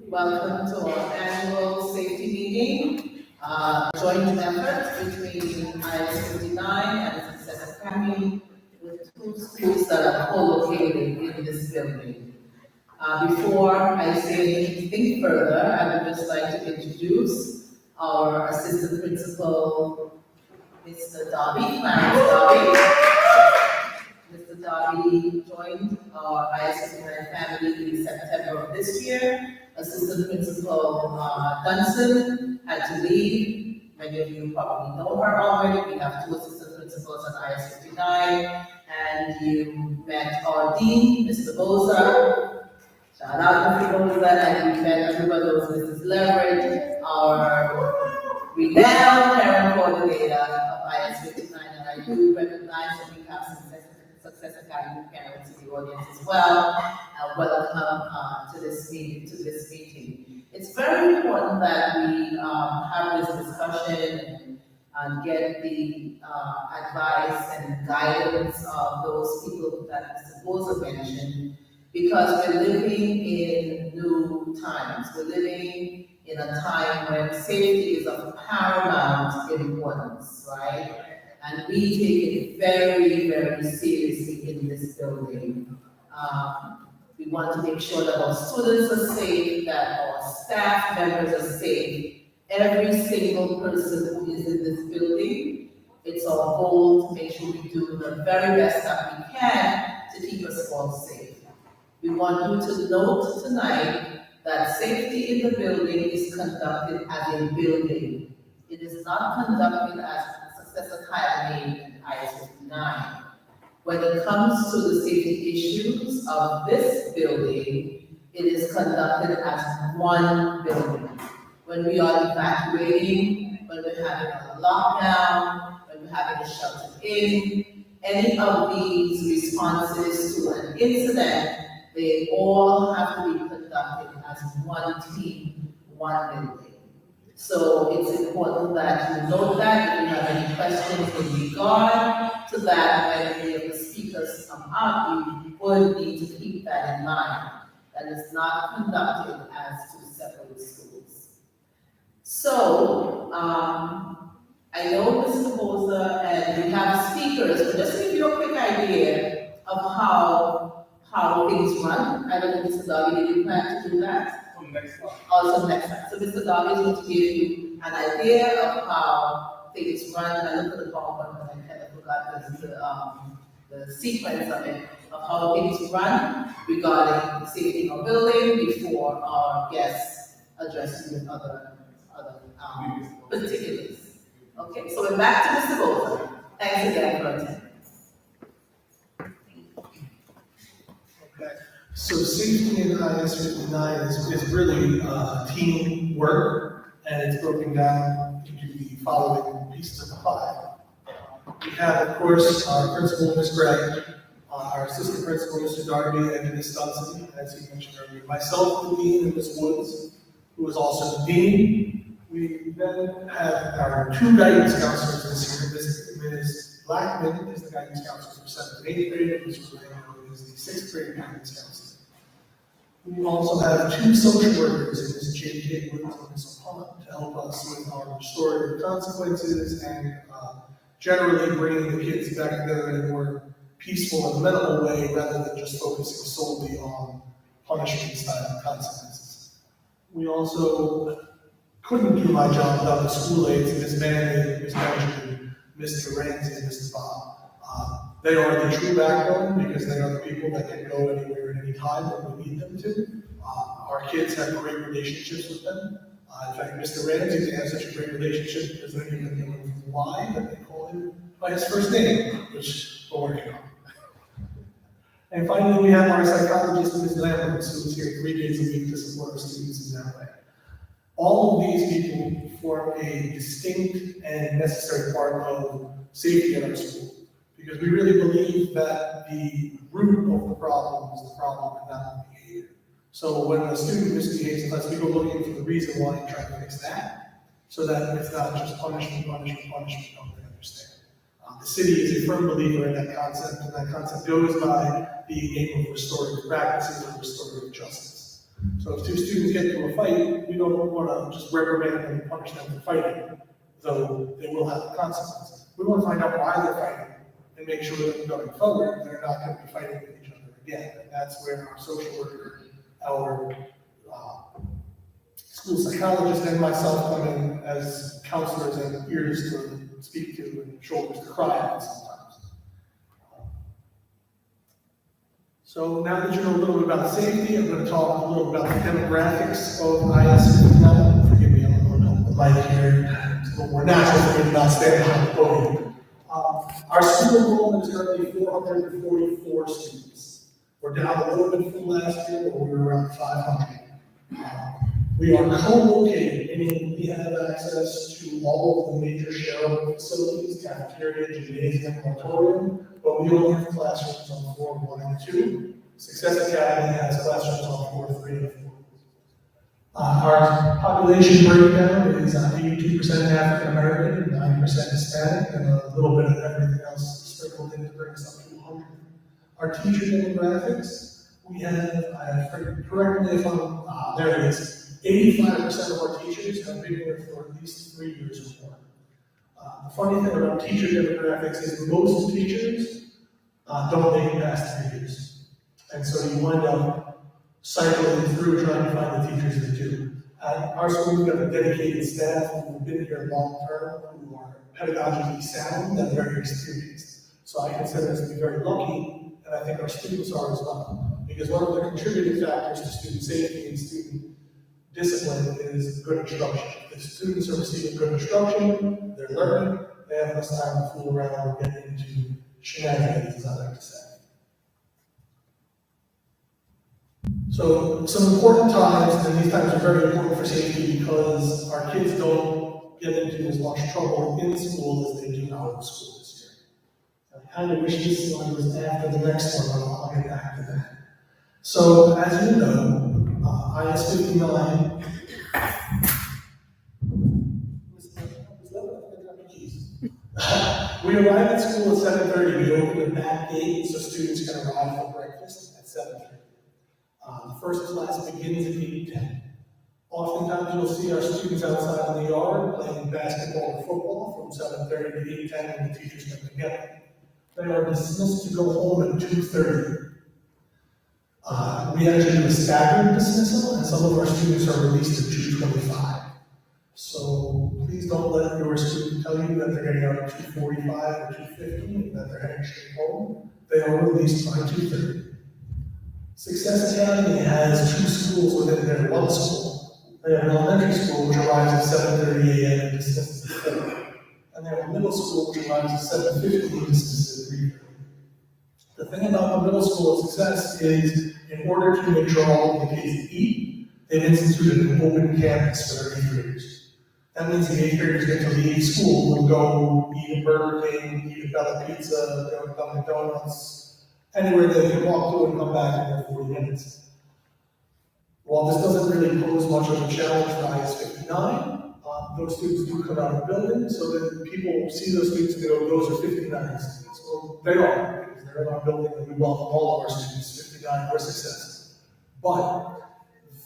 Welcome to our annual safety meeting, joint effort between IS 59 and Success Academy with two schools that are co-located in this building. Before I say anything further, I would just like to introduce our assistant principal, Mr. Darby, Clarence Darby. Mr. Darby joined our IS59 family in September of this year. Assistant Principal Dunson had to leave. Many of you probably know her already. We have two assistant principals at IS59, and you met our dean, Mr. Boza. Shout out to Mr. Boza, and you met everybody else, Mrs. Leverage, our renowned parent coordinator of IS59, and I do recognize that we have some Success Academy parents in the audience as well. Welcome to this meeting. It's very important that we have this discussion and get the advice and guidance of those people that Mr. Boza mentioned, because we're living in new times. We're living in a time when safety is of paramount importance, right? And we take it very, very seriously in this building. We want to make sure that our students are safe, that our staff members are safe. Every single person who is in this building, it's our goal to make sure we do the very best that we can to keep us all safe. We want you to note tonight that safety in the building is conducted as a building. It is not conducted as Success Academy and IS59. When it comes to the safety issues of this building, it is conducted as one building. When we are evacuating, when we're having a lockdown, when we're having a shelter in, any of these responses to an incident, they all have to be conducted as one team, one building. So it's important that you note that. If you have any questions in regard to that, when any of the speakers come out, you would need to keep that in mind. That is not conducted as two separate schools. So, I know Mr. Boza and we have speakers, but just to give you a quick idea of how things run. I don't know, Mr. Darby, did you plan to do that? Next slide. Also next slide. So Mr. Darby is going to give you an idea of how things run. I looked at the PowerPoint, but I kind of forgot the sequence of it, of how things run regarding safety of building before our guests address you with other particulars. Okay, so we're back to Mr. Boza. Thanks again for attending. So safety in IS59 is really teamwork, and it's broken down into the following pieces of the pie. We have, of course, our principal, Ms. Gregg, our assistant principal, Mr. Darby, and Ms. Dunson, as he mentioned earlier, myself, the dean, and Ms. Woods, who is also the dean. We then have our two guidance counselors this year. Ms. Blackman is the guidance counselor for 7th and 8th grade, and Ms. Orlando is the 6th grade guidance counselor. We also have two social workers, Ms. J.K. Woods and Ms. Pond, to help us with our restorative consequences and generally bringing the kids back together in a more peaceful and amenable way rather than just focusing solely on punishment style consequences. We also couldn't do my job without the school aides, Ms. Manley, Ms. Benjamin, Mr. Ramsey, and Mr. Bob. They are the true backbone because they are the people that can go anywhere at any time when we need them to. Our kids have great relationships with them. In fact, Mr. Ramsey, they have such a great relationship because they don't even know why, that they call him by his first name, which we're working on. And finally, we have our psychologist, Ms. Lambert, who is here 3 days a week to support our students in that way. All of these people form a distinct and necessary part of safety at our school, because we really believe that the root of the problem is the problem and not the behavior. So when a student misbehaves, unless we go looking for the reason why and try to fix that, so that it's not just punishment, don't they understand. The city is a firm believer in that concept, and that concept goes by the aim of restorative practices and restorative justice. So if two students get into a fight, we don't want to just reprimand them and punish them for fighting, though they will have consequences. We want to find out why they're fighting and make sure that going forward, they're not going to be fighting with each other again. And that's where our social worker, our school psychologist, and myself come in as counselors and ears to speak to and shoulders to cry at sometimes. So now that you know a little bit about safety, I'm going to talk a little about the demographics of IS 59. Forgive me, I'm going to hold the mic here. It's a little more natural for me to not stand behind the podium. Our student enrollment is currently 444 students. We're down a little bit from last year, but we were around 500. We are co-located, meaning we have access to all of the major shareable facilities, cafeteria, gymnasium, auditorium, but we only have classrooms on floor 1 and 2. Success Academy has classrooms on floor 3 and 4. Our population breakdown is 82% African American, 9% Hispanic, and a little bit of everything else sprinkled in to bring us up to 100. Our teacher demographics, we have, correct me if I'm, there it is. 85% of our teachers have been here for at least 3 years or more. The funny thing about teacher demographics is most teachers don't make it past 3 years. And so you wind up cycling through trying to find the teachers that do. At our school, we've got a dedicated staff who have been here long term, who are pedagogically sound and very experienced. So I consider us to be very lucky, and I think our students are as well. Because one of the contributing factors to student safety and student discipline is good instruction. If students are receiving good instruction, they're learning, they have less time to fool around or get into shenanigans, as I like to say. So some important times, and these times are very important for safety because our kids don't get into as much trouble in school as they do out of school this year. I kind of wish this one was after the next one, but I'll get back to that. So as you know, IS 59. We arrive at school at 7:30. We open the back gate so students can arrive for breakfast at 7:30. The first class begins at 8:10. Oftentimes you'll see our students outside in the yard playing basketball or football from 7:30 to 8:10 when the teachers come together. They are dismissed to go home at 2:30. We actually do a staggered dismissal, and some of our students are released at 2:25. So please don't let your student tell you that they're getting out at 2:45 or 2:50 and that they're heading straight home. They are released by 2:30. Success Academy has 2 schools within their one school. They have an elementary school which arrives at 7:30 a.m. and dismisses at 4. And they have a middle school which arrives at 7:50 and dismisses at 3:30. The thing about the middle school of Success is, in order to make sure all of the kids eat, they've instituted an open campus for their 8th graders. That means the 8th graders get to leave school and go eat a Burger King, eat a Bella Pizza, go to Dunkin' Donuts, anywhere they can walk to and come back in their 40 minutes. While this doesn't really pose much of a challenge for IS 59, those students do come out of the building, so that people see those students and go, those are 59 students. Well, they are, because they're in our building and we welcome all of our students, 59 for Success. But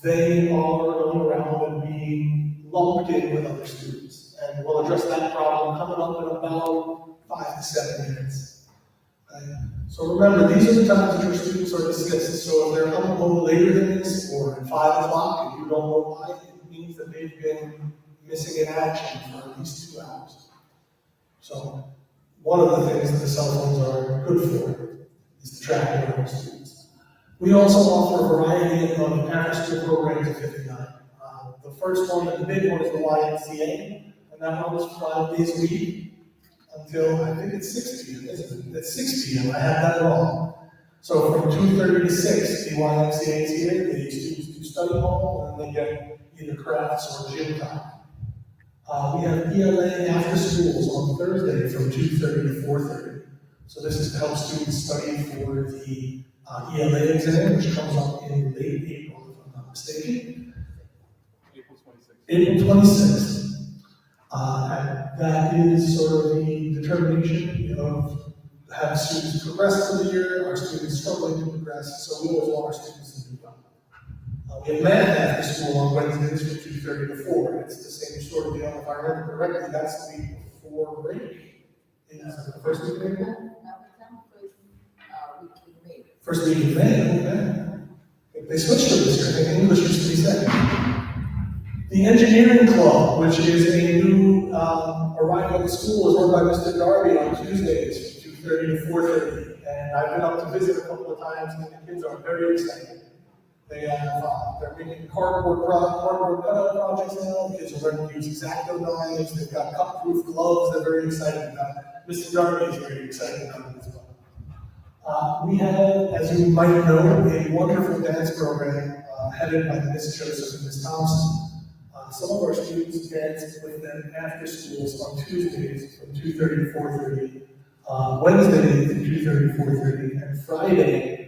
they are going around and being lumped in with other students. And we'll address that problem coming up in about 5 to 7 minutes. Okay? So remember, these are the times that your students are dismissed. So if they're coming home later than this, or at 5 o'clock, and you don't know why, it means that they've been missing in action for at least 2 hours. So one of the things that the cell phones are good for is to track our students. We also offer a variety of after-school programs at 59. The first one, the big one, is the YMCA, and that one is 5 days a week until, I think it's 6 p.m., isn't it? It's 6 p.m., I had that wrong. So from 2:30 to 6, the YMCA is here, the students do study hall, and then they get either crafts or gym time. We have ELA after schools on Thursday from 2:30 to 4:30. So this is to help students study for the ELA exam, which comes up in late April, if I'm not mistaken. April 26th. And that is sort of the determination of have students progress through the year, our students struggling to progress, so we always want our students to do well. We have math after school on Wednesdays from 2:30 to 4. It's the same sort of deal. If I remember correctly, that's the week before break. Is it the first week of April? First week in May, okay. They switched to this year. I think English used to be second. The Engineering Club, which is a new arrival at the school, is run by Mr. Darby on Tuesdays from 2:30 to 4:30. And I've been up to visit a couple of times, and the kids are very excited. They're making cardboard cutout projects now. The kids are learning to use X-Acto knives. They've got cut-proof gloves they're very excited about. Mr. Darby is very excited about it as well. We have, as you might know, a wonderful dance program headed by Ms. Joseph and Ms. Thompson. Some of our students dance with them after schools on Tuesdays from 2:30 to 4:30, Wednesday from 2:30 to 4:30, and Friday.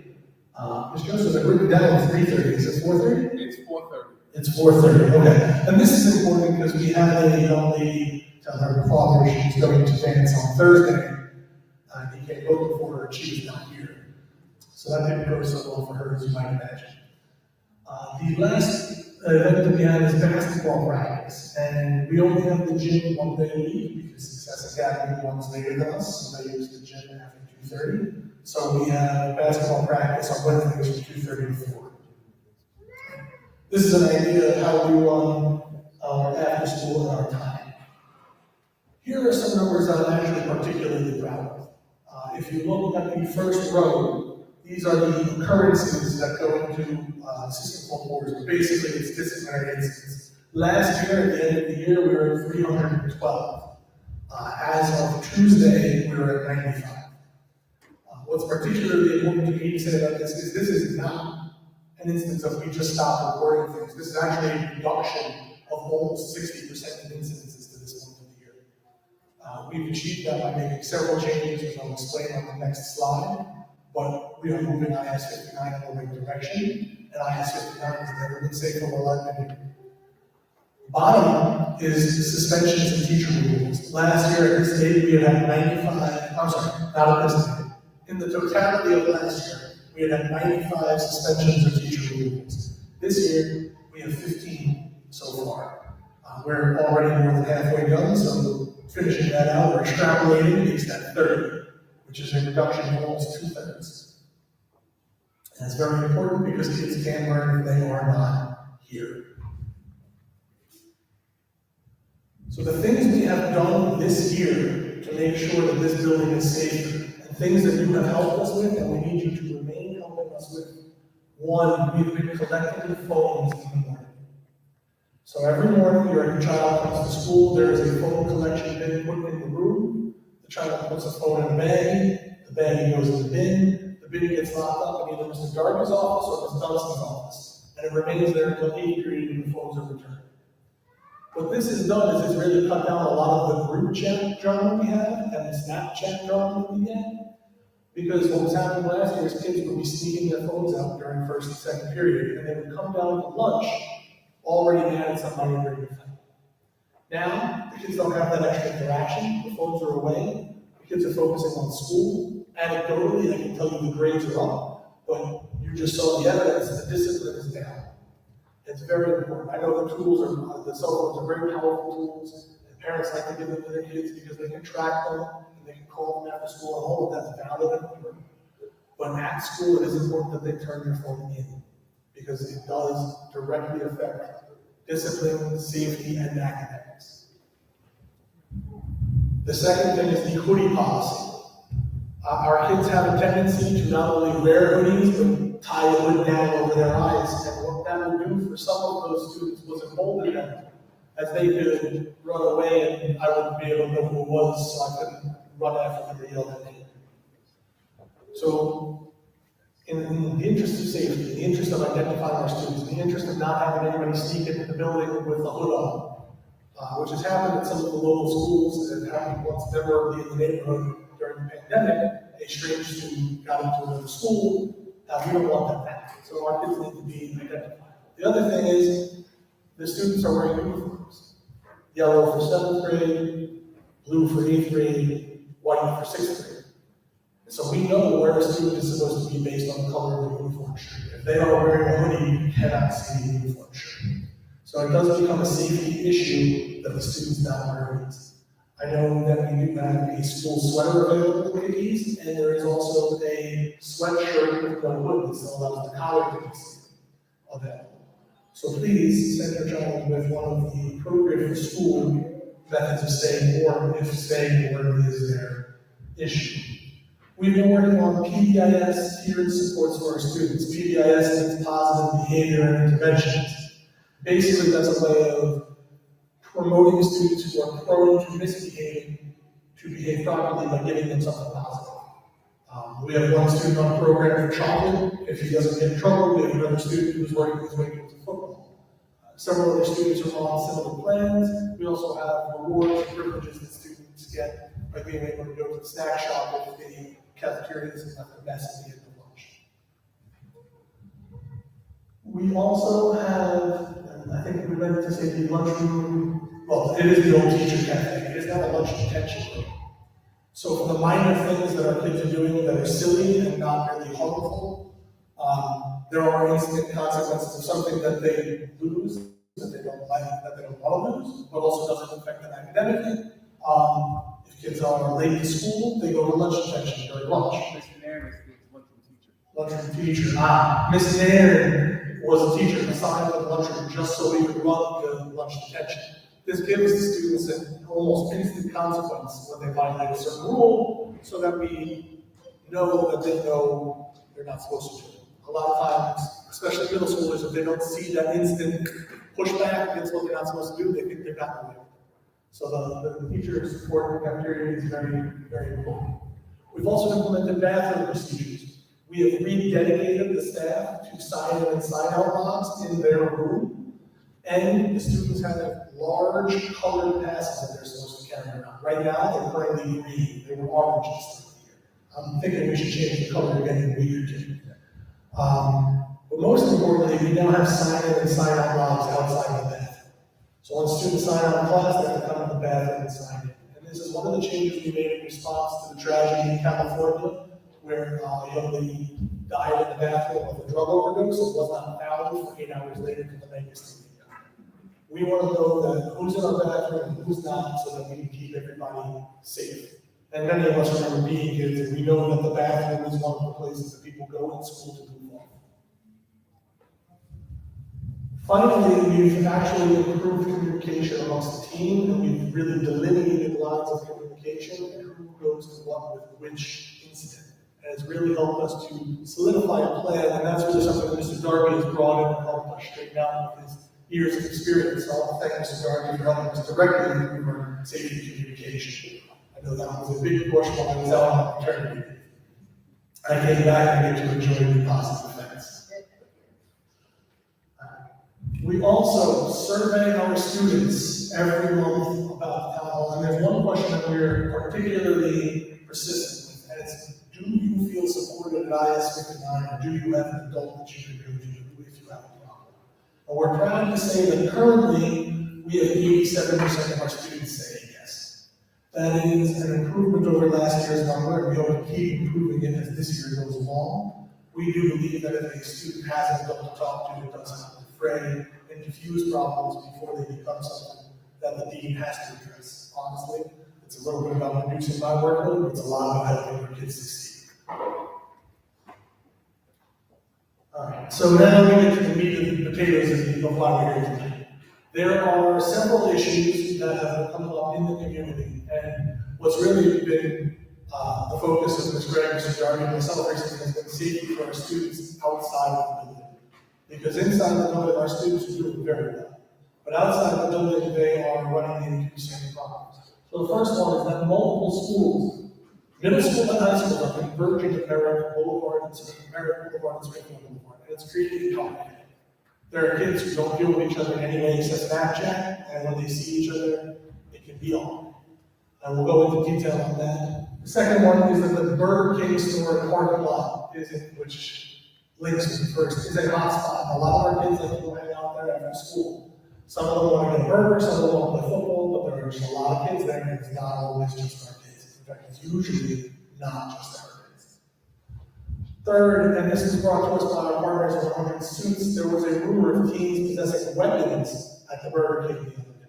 Ms. Joseph, I've written down 3:30. Is it 4:30? It's 4:30. It's 4:30. Okay. And this is important because we had a young lady tell her father she's going to dance on Thursday. He came looking for her, and she was not here. So that didn't go so well for her, as you might imagine. The last event that we had is basketball practice, and we only have the gym one day a week because Success Academy runs later than us, so they use the gym after 2:30. So we have basketball practice on Wednesdays from 2:30 to 4. This is an idea of how we run our after school and our time. Here are some numbers that I'm actually particularly proud of. If you look at the first row, these are the occurrences that go into system fault boards, but basically it's disciplinary incidents. Last year, at the end of the year, we were at 312. As of Tuesday, we were at 95. What's particularly important to me to say about this is not an instance of we just stopped reporting things. This is actually a reduction of almost 60% of incidences to this point of the year. We've achieved that by making several changes, which I'll explain on the next slide. But we are moving IS 59 in the right direction, and IS 59 has never been safer or less. Bottom is suspensions and teacher removals. Last year at this date, we had 95, not at this date. In the totality of last year, we had 95 suspensions or teacher removals. This year, we have 15 so far. We're already more than halfway done, so finishing that out, we're extrapolating makes that 30, which is a reduction of almost 2/3. And that's very important because kids can learn if they are not here. So the things we have done this year to make sure that this building is safer, and things that you have helped us with and we need you to remain helping us with. One, we've been collecting phones in the morning. So every morning your child comes to school, there is a phone collection bin put in the room. The child puts a phone in a bag, the bag goes in the bin gets locked up in either Mr. Darby's office or Ms. Dunstan's office, and it remains there until 8th period when the phones are returned. What this has done is it's really cut down a lot of the group chat drama we have and the Snapchat drama we get. Because what was happening last year is kids would be sneaking their phones out during first and second period, and they would come down to lunch already mad at somebody and bring their phone. Now, the kids don't have that extra interaction, the phones are away, the kids are focusing on school. Anecdotally, I can tell you the grades are up, but you just saw the evidence, the discipline is down. It's very important. I know the cell phones are very powerful tools, and parents like to give them to their kids because they can track them, and they can call them after school, and all of that's valid and important. But at school, it is important that they turn their phone in, because it does directly affect discipline, safety, and academics. The second thing is the hoodie policy. Our kids have a tendency to not only wear hoodies, but tie a hood down over their eyes. And what that would do for some of those students was embolden them, as they could run away and I wouldn't be able to know who it was, so I couldn't run after them or yell at them. So, in the interest of safety, in the interest of identifying our students, in the interest of not having anybody sneak into the building with a hood on, which has happened at some of the local schools, and happened once they were in the neighborhood during the pandemic, a strange student got into another school. We don't want that back. So our kids need to be identified. The other thing is the students are wearing uniforms. Yellow for 7th grade, blue for 8th grade, white for 6th grade. So we know where a student is supposed to be based on the color of the uniform shirt. If they are wearing a hoodie, you cannot see the uniform shirt. So it does become a safety issue that the student's not wearing these. I know that we do have a school sweater available for these, and there is also a sweatshirt with no hood that still allows the collar to be seen available. So please send your child with one of the appropriate for school methods of staying warm if staying warm is their issue. We've been working on PBIS, tiered supports for our students. PBIS means positive behavior interventions. Basically, that's a way of promoting students who are prone to misbehaving to behave properly by giving them something positive. We have one student on a program for chocolate. If he doesn't get in trouble, we have another student who's working his way towards football. Several other students are on similar plans. We also have rewards and privileges that students get by being able to go to the snack shop if the cafeteria isn't left a mess at the end of lunch. We also have, and I think we meant to say the lunchroom, well, it is the old teacher cafe. It is now a lunch detention room. So for the minor things that our kids are doing that are silly and not really harmful, there are instant consequences of something that they lose, that they don't like, that they don't want to lose, but also doesn't affect them academically. If kids are late to school, they go to lunch detention during lunch. Miss Nairn is the lunchroom teacher. Lunchroom teacher. Miss Nairn was a teacher assigned to the lunchroom just so we could run the lunch detention. This gives the students an almost instant consequence when they violate a certain rule, so that we know that they know they're not supposed to do it. A lot of times, especially middle schoolers, if they don't see that instant pushback against what they're not supposed to do, they think they're not doing it. So the teacher support in the cafeteria is very, very important. We've also implemented bathroom procedures. We have rededicated the staff to sign-in and sign-out logs in their room, and the students have large colored passes that they're supposed to carry around. Right now, they're currently green. They were orange this time of year. I'm thinking we should change the color again in a week or two. But most importantly, we now have sign-in and sign-out logs outside the bathroom. So when students sign out in class, they have to come to the bathroom and sign in. And this is one of the changes we made in response to the tragedy in California, where a young lady died in the bathroom of a drug overdose and was not found for 8 hours later to the Vegas. We want to know that who's in our bathroom and who's not, so that we can keep everybody safe. And many of us remember being kids, and we know that the bathroom is one of the places that people go in school to move on. Finally, we've actually improved communication amongst the team, and we've really delineated lines of communication and who goes to what with which incident. And it's really helped us to solidify a plan, and that's really something that Mr. Darby has brought in and helped us straighten out with his years of experience. So I want to thank Mr. Darby for helping us directly improve our safety communication. I know that was a big portion when I was out on maternity leave. I came back and get to enjoy the positive effects. We also survey our students every month about the town hall, and there's one question that we're particularly persistent with, and it's, do you feel supported at IS 59, or do you have an adult that you can go to if you have a problem? And we're proud to say that currently, we have 87% of our students say yes. That is an improvement over last year's number, and we hope to keep improving it as this year goes along. We do believe that if a student has an adult to talk to, it does help defray and diffuse problems before they become something that the dean has to address. Honestly, it's a little bit about reducing my workload, but it's a lot about helping our kids succeed. All right, so now we get to the meat and potatoes of why we're here tonight. There are several issues that have come up in the community, and what's really been the focus of Ms. Gregg, Mr. Darby, and myself recently has been safety for our students outside of the building. Because inside the building, our students are doing very well. But outside the building, they are running into some problems. So the first one is that multiple schools, middle school and high school, are converging to Merrick Boulevard and Springfield Boulevard, and it's creating conflict. There are kids who don't deal with each other anyway except Snapchat, and when they see each other, it can be on. And we'll go into detail on that. The second one is that the Burger King store parking lot which links with the first, is a hotspot. A lot of our kids like to go hang out there after school. Some of them want to get a burger, some of them want to play football, but there are just a lot of kids there, and it's not always just our kids. In fact, it's usually not just our kids. Third, and this is brought to us by our partners at 100 Suits, there was a rumor of teens possessing weapons at the Burger King the other day.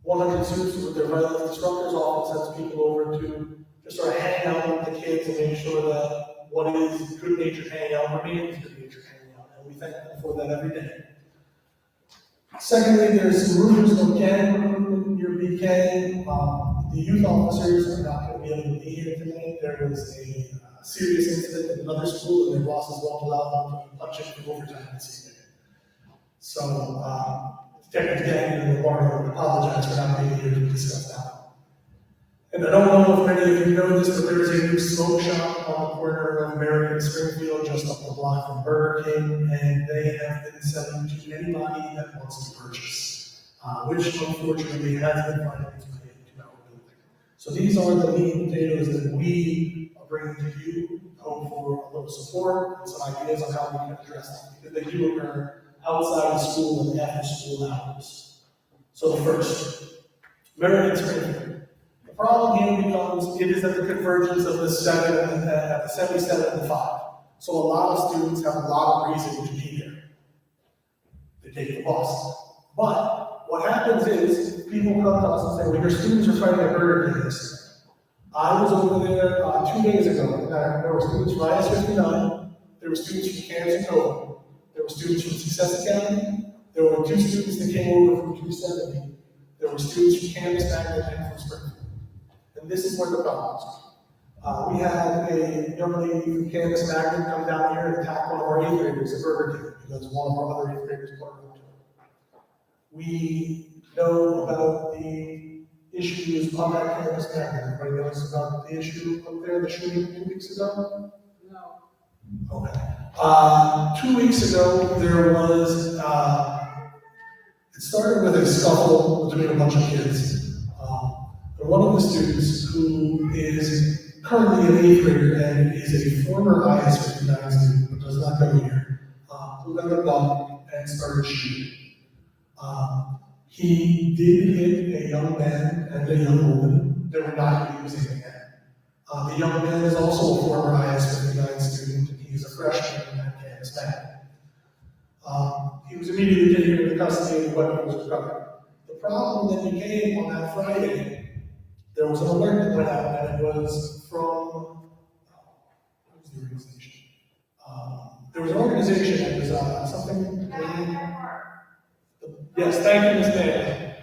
100 Suits with their violent instructors often sends people over to just sort of hang out with the kids and make sure that what is good-natured hanging out remains good-natured hanging out, and we thank them for that every day. Secondly, there's some rumors of gang recruitment near BK. The youth officers are not going to be able to be here today. There was a serious incident at another school, and their bosses won't allow them to punch in for overtime this evening. So, Detective Gang and the warden apologize for not being here to discuss that. And I don't know if many of you know this, but there is a new smoke shop on the corner of American Springfield, just up the block from Burger King, and they have been selling to anybody that wants to purchase, which unfortunately has been finding its way into our building. So these are the meat and potatoes that we are bringing to you, hope for a little support and some ideas on how we can address them, because they do occur outside of school and after school hours. So the first, American Springfield. The problem here becomes, it is at the convergence of the 77 and the 5. So a lot of students have a lot of reason to be there. They take the bus. But what happens is, people come to us and say, well, your students are fighting at Burger King this. I was over there 2 days ago, and there were students from IS-59, there were students from Kansas Code, there were students from Success Academy, there were 2 students that came over from 270, there were students from Kansas Magnet and from Springfield. And this is where the problem is. We had a young lady from Kansas Magnet come down here and attack one of our 8th graders at Burger King because one of our other 8th graders partnered with her. We know about the issues on that Kansas Magnet. Everybody knows about the issue up there, the shooting 2 weeks ago? No. Okay. 2 weeks ago, there was, it started with a scuffle between a bunch of kids. One of the students, who is currently an 8th grader and is a former IS-59 student, but does not go here, pulled out a gun and started shooting. He did hit a young man and a young woman. They were not using that. The young man is also a former IS-59 student, and he is a freshman in that campus now. He was immediately taken into custody and the weapon was recovered. The problem that became on that Friday, there was an alert that went out, and it was from, what was the organization? There was an organization that was something. Yes, thank you, Ms. Mayor.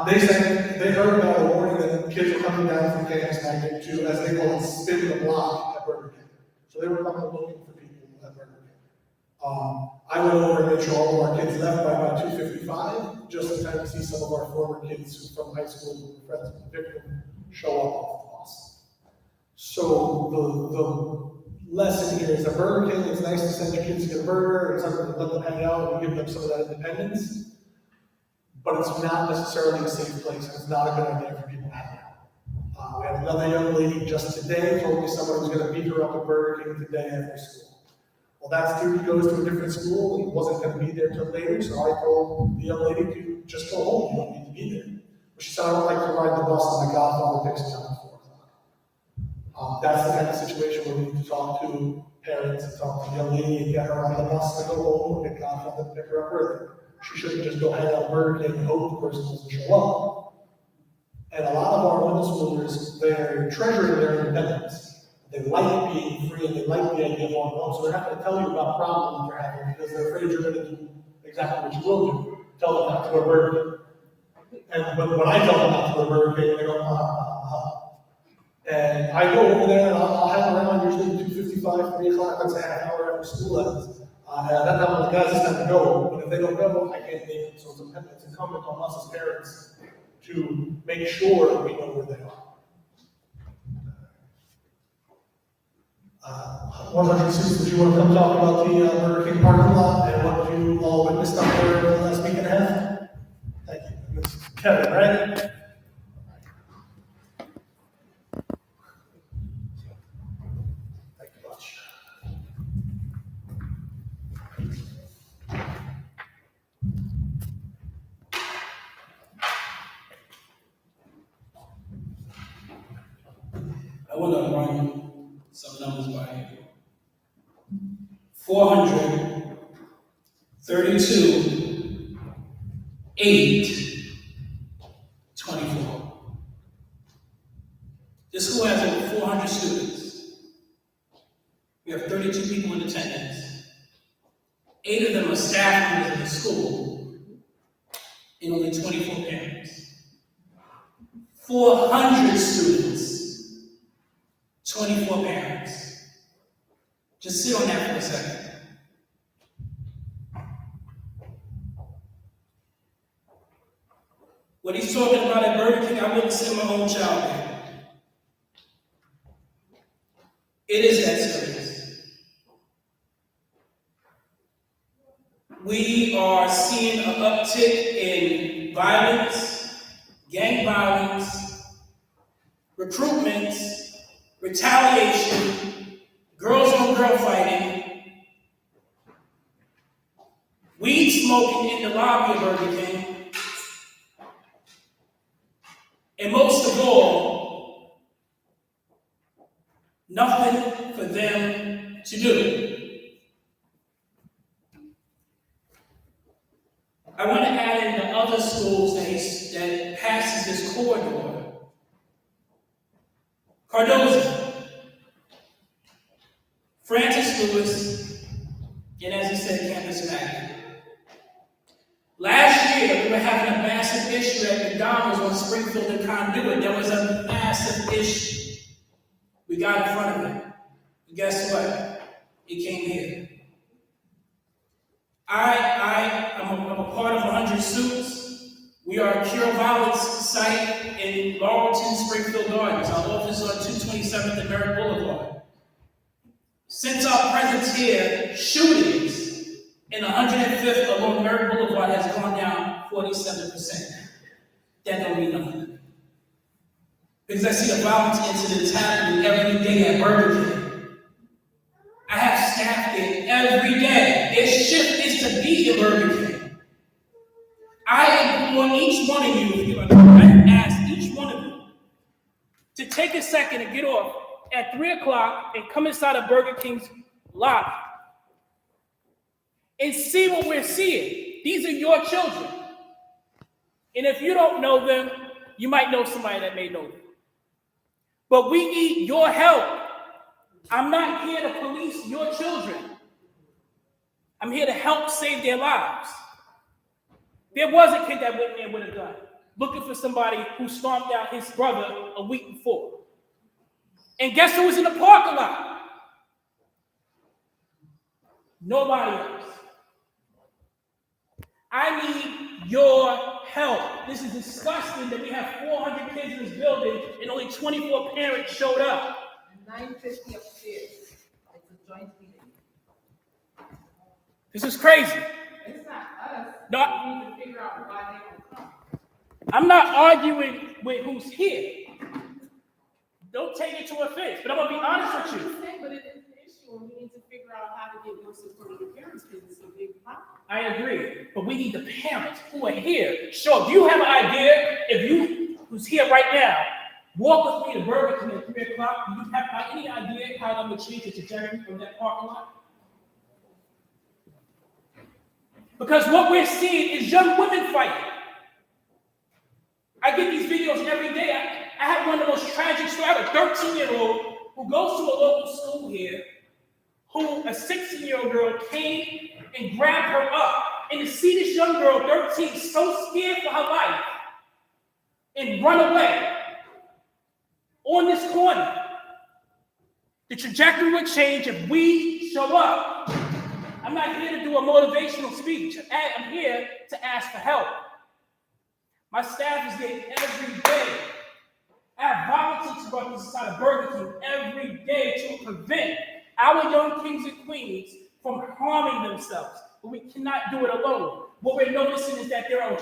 They said they heard about a warning that kids were coming down from Kansas Magnet to, as they call it, spin the block at Burger King. So they were coming looking for people at Burger King. I went over and made sure all of our kids left by about 2:55, just in time to see some of our former kids from high school who were friends with the victim show up off the bus. So the lesson here is at Burger King, it's nice to send your kids to get a burger, it's something to let them hang out and give them some of that independence, but it's not necessarily a safe place, and it's not a good idea for people to hang out. We had another young lady just today told me someone was going to beat her up at Burger King today after school. Well, that student goes to a different school, and he wasn't going to be there till later, so I told the young lady to just go home, you don't need to be there. But she said, I don't like to ride the bus, and my godfather picks me up at 4 o'clock. That's the kind of situation where we need to talk to parents and talk to the young lady and get her on the bus to go home, and get godfather to pick her up early. She shouldn't just go hang out at Burger King and hope the person doesn't show up. And a lot of our middle schoolers, they're treasuring their independence. They like being free and they like the idea of going home, so they're not going to tell you about problems they're having because they're afraid you're going to do exactly what you will do. Tell them not to go to Burger King. And when I tell them not to go to Burger King, they go, And I go over there and I'll hang around usually 2:55, 3 o'clock, that's a half hour after school ends. And at that time, the guys just have to go, but if they don't go, I can't make it. So it's incumbent on us as parents to make sure we know where they are. 100 Suits, would you want to come talk about the Burger King parking lot and what you all witnessed up there in the last week and a half? Thank you. Mr. Kevin, right? Thank you much. I want to run something 432, 8, 24. This school has over 400 students. We have 32 people in attendance. 8 of them are staff members of the school, and only 24 parents. 400 students, 24 parents. Just sit on that for a second. What he's talking about at Burger King, I wouldn't send my own child there. It is that serious. We are seeing an uptick in violence, gang violence, recruitments, retaliation, girls on girl fighting, weed smoking in the lobby of Burger King, and most of all, nothing for them to do. I want to add in the other schools that passes this corridor. Cardozo, Francis Lewis, and as he said, Campus Magnet. Last year, we were having a massive issue at McDonald's on Springfield and Conduit. There was a massive issue. We got in front of it. And guess what? It came here. I'm a part of 100 Suits. We are a Cure Violence site in Laurelton, Springfield Gardens. Our office is on 227th and Merritt Boulevard. Since our presence here, shootings in 105th along Merritt Boulevard has gone down 47%. That don't mean nothing. Because I see the violence incidents happening every day at Burger King. I have staff there every day. Their shift is to be at Burger King. I implore each one of you, I ask each one of you to take a second and get off at 3 o'clock and come inside of Burger King's lobby and see what we're seeing. These are your children. And if you don't know them, you might know somebody that may know them. But we need your help. I'm not here to police your children. I'm here to help save their lives. There was a kid that went there with a gun, looking for somebody who stomped out his brother a week before. And guess who was in the parking lot? Nobody else. I need your help. This is disgusting that we have 400 kids in this building and only 24 parents showed up. 9:50 upstairs. It's a joint meeting. This is crazy. It's not us. No, We need to figure out why they don't come. I'm not arguing with who's here. Don't take it to offense, but I'm gonna be honest with you. But it is an issue, and we need to figure out how to get more support of the parents because it's a big problem. I agree, but we need the parents who are here. Sure, if you have an idea, if you who's here right now, walk with me to Burger King at 3 o'clock. Do you have any idea how I'm gonna change the trajectory from that parking lot? Because what we're seeing is young women fighting. I get these videos every day. I have one of the most tragic stories. I have a 13-year-old who goes to a local school here, who a 16-year-old girl came and grabbed her up. And to see this young girl, 13, so scared for her life, and run away on this corner. The trajectory would change if we show up. I'm not here to do a motivational speech. I'm here to ask for help. My staff is there every day. I have violence interrupters inside of Burger King every day to prevent our young kings and queens from harming themselves. But we cannot do it alone. What we're noticing is that there are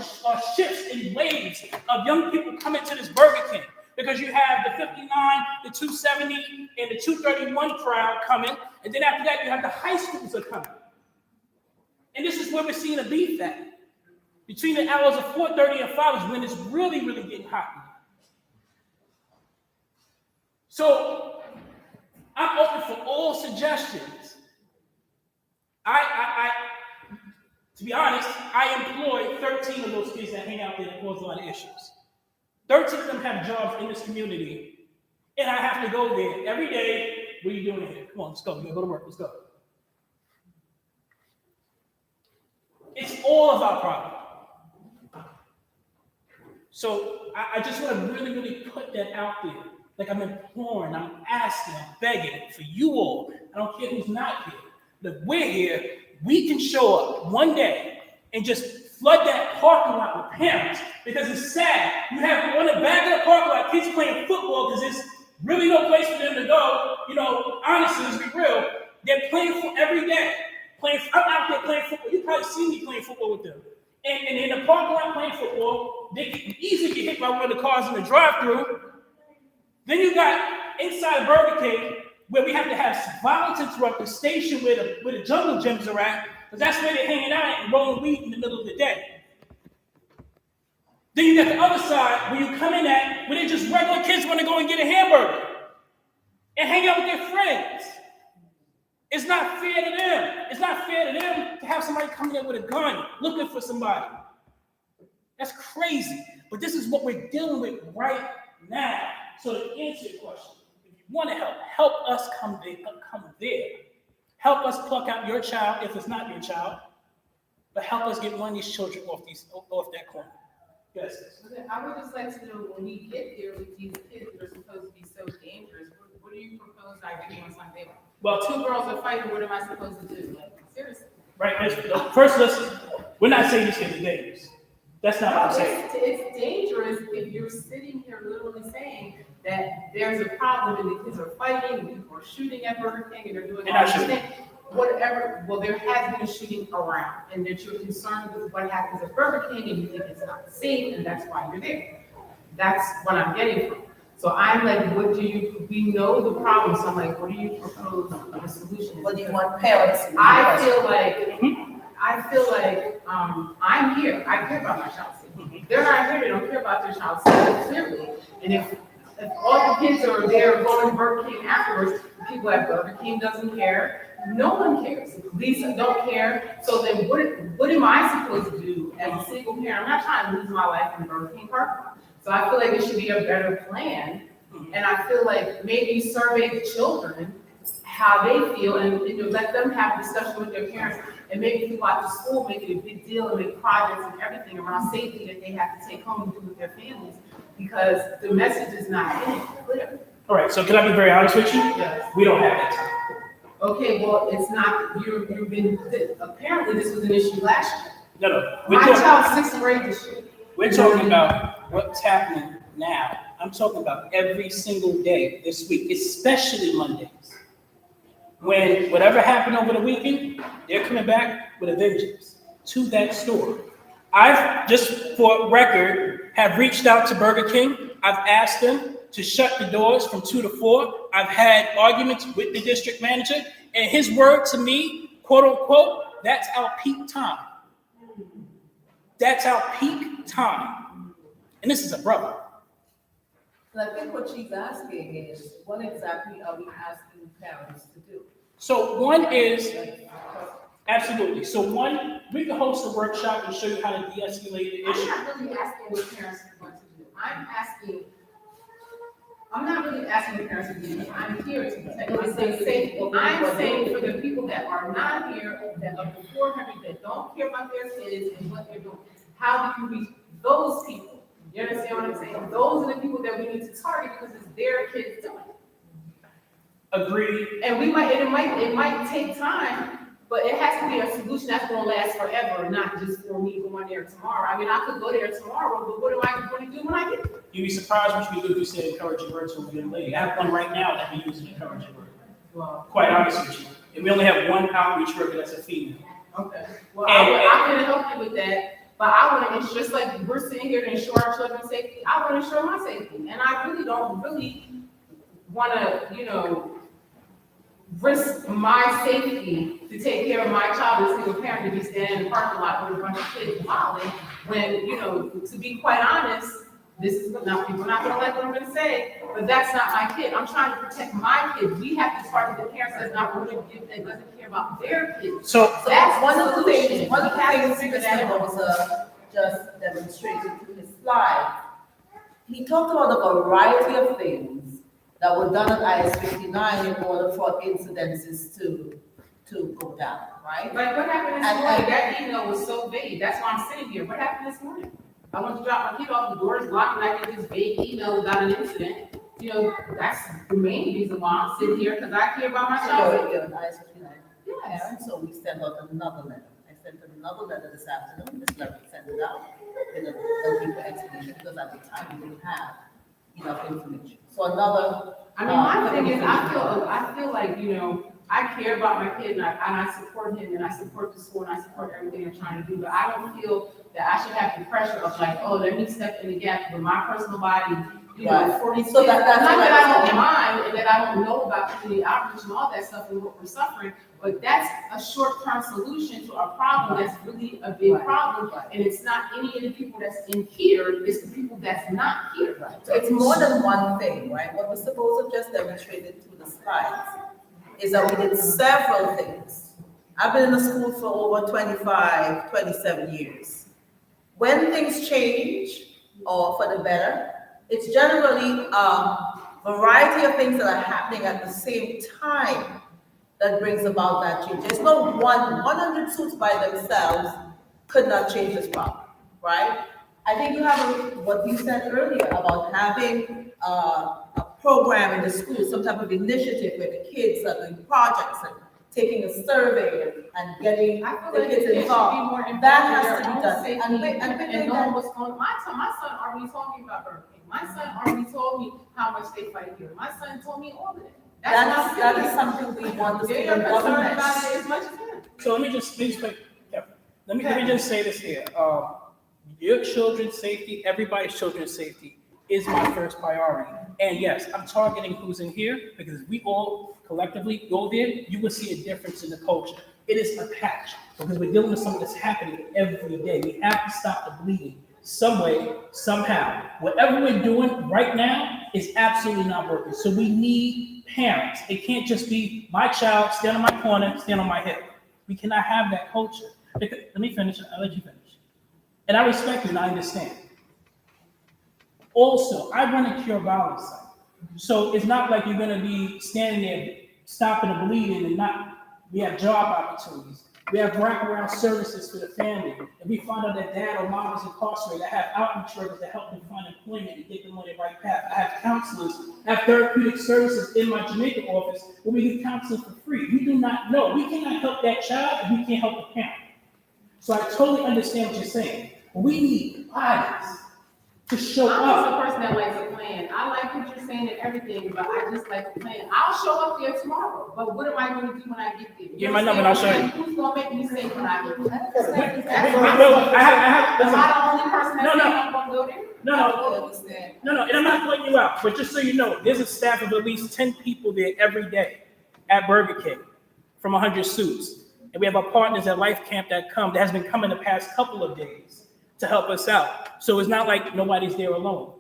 shifts and waves of young people coming to this Burger King. Because you have the 59, the 270, and the 231 crowd coming. And then after that, you have the high schools are coming. And this is where we're seeing a beef at. Between the hours of 4:30 and 5 is when it's really, really getting hot. So I'm open for all suggestions. To be honest, I employ 13 of those kids that hang out there and cause a lot of issues. 13 of them have jobs in this community, and I have to go there every day. What are you doing here? Come on, let's go. You gotta go to work. Let's go. It's all of our problem. So I just want to really, really put that out there. Like I'm imploring, I'm asking, I'm begging for you all. I don't care who's not here. That we're here, we can show up one day and just flood that parking lot with parents because it's sad. You have on the back of the parking lot kids playing football because there's really no place for them to go. You know, honestly, let's be real. They're playing football every day. I'm out there playing football. You probably see me playing football with them. And in the parking lot playing football, they can easily get hit by one of the cars in the drive-through. Then you got inside Burger King, where we have to have violence interrupt the station where the jungle gyms are at, because that's where they're hanging out and rolling weed in the middle of the day. Then you got the other side where you come in at, where they just regular kids want to go and get a hamburger and hang out with their friends. It's not fair to them. It's not fair to them to have somebody coming in with a gun looking for somebody. That's crazy. But this is what we're dealing with right now. So to answer your question, if you want to help us come there. Help us pluck out your child if it's not your child, but help us get one of these children off that corner. Yes. I would just like to know, when we get there with these kids that are supposed to be so dangerous, what do you propose I do on Sunday? Well, Two girls are fighting, what am I supposed to do? Like, seriously. right. First, we're not saying these kids are dangerous. That's not what I'm saying. It's dangerous if you're sitting here literally saying that there's a problem and the kids are fighting, and people are shooting at Burger King, and they're doing all these things. Whatever, well, there has been a shooting around, and that you're concerned with what happens at Burger King, and you think it's not safe, and that's why you're there. That's what I'm getting from. So I'm like, we know the problem, so I'm like, what do you propose the solution? What do you want parents to do? I feel like I'm here. I care about my child's safety. They're not here. They don't care about their child's safety, clearly. And if all the kids are there going to Burger King afterwards, the people at Burger King doesn't care. No one cares. The police don't care. So then what am I supposed to do as a single parent? I'm not trying to lose my life in the Burger King parking lot. So I feel like it should be a better plan. And I feel like maybe survey the children how they feel and let them have a discussion with their parents. And maybe people out to school make it a big deal and make projects and everything around safety that they have to take home and do with their families, because the message is not in it clear. All right, so can I be very honest with you? Yes. We don't have that time. Okay, well, it's not, apparently this was an issue last year. No. My child's 6th grade this year. We're talking about what's happening now. I'm talking about every single day this week, especially Mondays. When whatever happened over the weekend, they're coming back with a vengeance to that store. I've, just for record, have reached out to Burger King. I've asked them to shut the doors from 2 to 4. I've had arguments with the district manager, and his word to me, quote unquote, that's our peak time. That's our peak time. And this is a brother. And I think what she's asking is, what exactly are we asking parents to do? So one is, absolutely. So one, we can host a workshop and show you how to de-escalate the I'm issue. not really asking what parents want to do. I'm not really asking what parents to do. I'm here to protect my safety. I'm saying for the people that are not here, that are the 400 that don't care about their kids and what they're doing, how do you reach those people? You understand what I'm saying? Those are the people that we need to target because it's their kids doing it. Agreed. And it might take time, but it has to be a solution that's gonna last forever, not just for me going there tomorrow. I mean, I could go there tomorrow, but what am I gonna do when I get there? You'd be surprised what you do if you say encouraging words to a young lady. I have one right now that we use an encouraging word. Well, Quite honest with you. And we only have one outreach worker that's a female. okay. Well, I can help you with that, but I wanna, it's just like we're sitting here to ensure our children's safety. I wanna ensure my safety, and I really don't wanna, risk my safety to take care of my child as a single parent to be standing in the parking lot with a bunch of kids wilding when, to be quite honest, this is, now people are not gonna like what I'm gonna say, but that's not my kid. I'm trying to protect my kid. We have to start with the parents that's not going to give, that doesn't care about their kids. So, So That's one of the things, solution. one of the We have to things figure Mr. that out. Boza just demonstrated through his slide, he talked about a variety of things that were done at IS 59 in order for incidences to go down, right? Like, what happened this And- morning? That email was so vague. That's why I'm sitting here. What happened this morning? I went to drop my kid off, the door is locked, and I get this vague email about an incident. You know, that's the main reason why I'm sitting here, because I care about my child. You're an IS 59 Yes. parent, so we sent out another letter. I sent another letter this afternoon, Ms. Levy sent it out with a deeper explanation, because at the time we didn't have enough information. So another. I mean, my thing is, I feel like, you know, I care about my kid, and I support him, and I support the school, and I support everything they're trying to do, but I don't feel that I should have the pressure of like, oh, let me step in the gap with my personal body, you know, Right. for these So kids. that's Not what that I'm I don't saying. mind, and that I don't know about community outreach and all that stuff and what we're suffering, but that's a short-term solution to a problem that's really a big Right. problem, Right. and it's not any of the people that's in here, it's the people that's not here. Right, so it's more than one thing, right? What Mr. Boza just demonstrated through the slides is that we did several things. I've been in the school for over 25, 27 years. When things change, or for the better, it's generally a variety of things that are happening at the same time that brings about that change. There's no 100 suits by themselves could not change this problem, right? I think you have what you said earlier about having a program in the school, some type of initiative where the kids are doing projects and taking a survey and getting I feel the like kids it should be involved. more involved That in has their to be own done. safety and knowing what's going on. My son already told me about Burger King. My son already told me how much they fight here. My son told me all of it. That is something we want the They are student concerned government. about it as much as him. so let me just let me just say this here. Your children's safety, everybody's children's safety is my first priority. And yes, I'm targeting who's in here because if we all collectively go there, you will see a difference in the culture. It is a patch because we're dealing with something that's happening every day. We have to stop the bleeding some way, somehow. Whatever we're doing right now is absolutely not working. So we need parents. It can't just be my child, stand on my corner, stand on my hip. We cannot have that culture. Let me finish. I'll let you finish. And I respect you and I understand. Also, I run a cure violence site. So it's not like you're gonna be standing there stopping the bleeding and not, we have job opportunities. We have wraparound services for the family. If we find out that dad or mom is incarcerated, I have outreach workers to help them find employment and get them on the right path. I have counselors, I have therapeutic services in my Jamaica office where we do counseling for free. We do not know. We cannot help that child if we can't help the parent. So I totally understand what you're saying. We need bodies to show I'm just a up. person that likes a plan. I like what you're saying and everything, but I just like the plan. I'll show up there tomorrow, but what am I gonna do when I get there? Give my number and I'll show you. Who's gonna make me say when I get there? Wait, That's wait, what wait, I'm I have, Am listen. I the only person No, that's no. saying I'm gonna go there? No, no, and I'm not putting you out, but just so you know, there's a staff of at least 10 people there every day at Burger King from 100 Suits. And we have our partners at Life Camp that has been coming the past couple of days to help us out. So it's not like nobody's there alone,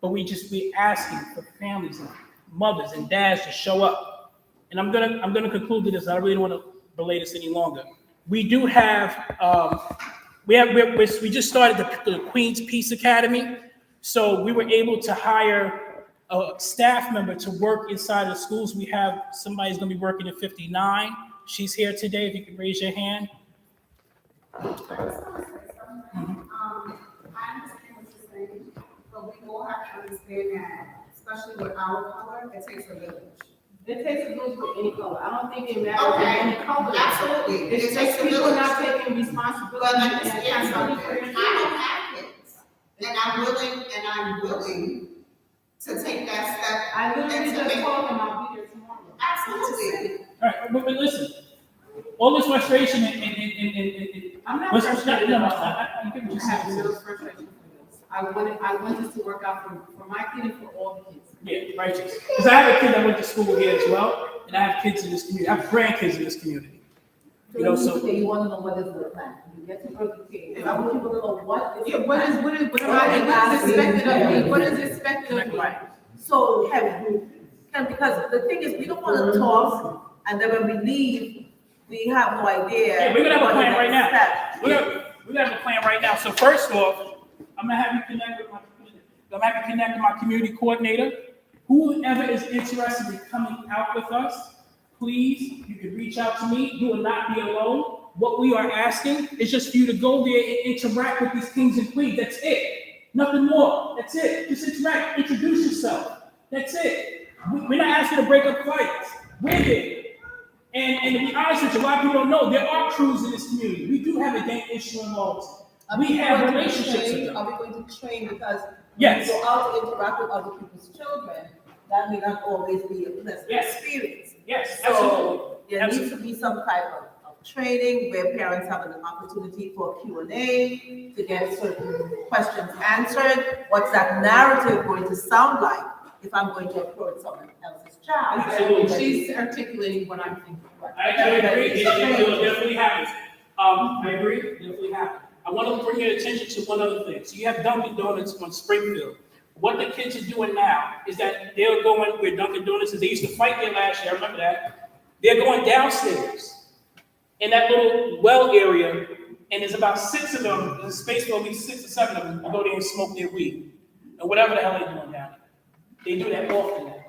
but we're asking for families and mothers and dads to show up. And I'm gonna conclude with this. I really don't want to belay this any longer. We do have, we just started the Queen's Peace Academy. So we were able to hire a staff member to work inside the schools. We have somebody's gonna be working at 59. She's here today, if you could raise your hand. I understand what you're saying, but we all have to understand that, especially with our color, it takes a village. It takes a village with any color. I don't think it matters with Okay, any color. absolutely. It's It just takes a people village. not taking But responsibility and understand accountability something, for their I kids. don't have kids, and I'm willing to take that step. I literally and to just make- told them I'll be there tomorrow. Absolutely. All right, but listen, all this frustration and I'm not what's, frustrated no, about I get what you're I have saying. no frustration for this. I want this to work out for my kid and for all the kids. Yeah, righteous. Because I have a kid that went to school here as well, and I have kids in this community. I have grandkids in this community. You know, so- Okay, you wanna know what is the plan, you get to Burger King, I want people to know what is. Yeah, the what plan. is expected of me? What is expected of me? So, Kevin, because the thing is, we don't wanna talk, and then when we leave, we have no idea. Yeah, we're gonna have a what the plan right next now. step We're gonna have a plan right now. So first off, I'm gonna have you connect with my community coordinator. Whoever is interested in coming out with us, please, you can reach out to me. You will not be alone. What we are asking is just for you to go there and interact with these kings and queens. That's it. Nothing more. That's it. Just interact, introduce yourself. That's it. We're not asking to break up fights. We're there. And to be honest with you, a lot of people don't know, there are crews in this community. We do have a gang issue involved. We have relationships with them. Are we going to train, because Yes. when you go out to interact with other people's children, that may not always be a pleasant Yes. experience. Yes, absolutely. So there needs to be some type of training where parents have an opportunity for Q&A, to get certain questions answered. What's that narrative going to sound like if I'm going to approach someone else's child? Absolutely. She's articulating what I'm thinking. I agree, it will definitely happen. I agree, definitely happen. I want to bring your attention to one other thing. So you have Dunkin' Donuts on Springfield. What the kids are doing now is that they're going where Dunkin' Donuts is. They used to fight there last year, I remember that. They're going downstairs in that little well area, and there's about 6 of them, there's space for at least 6 or 7 of them to go there and smoke their weed, or whatever the hell they're doing down there. They do that often now.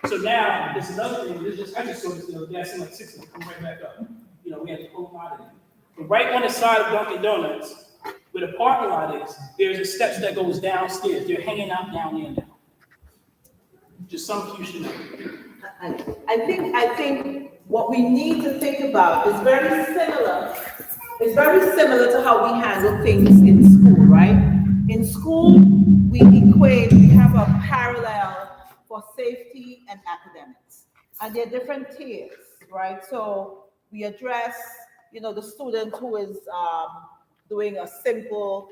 So now, there's another thing, I just saw this the other day, I seen like 6 of them come right back up. You know, we had to pull them out of there. But right on the side of Dunkin' Donuts, where the parking lot is, there's a steps that goes downstairs. They're hanging out down there now. Just something you should know. I think what we need to think about is very similar. It's very similar to how we handle things in school, right? In school, we have a parallel for safety and academics. And there are different tiers, right? So we address, the student who is doing a simple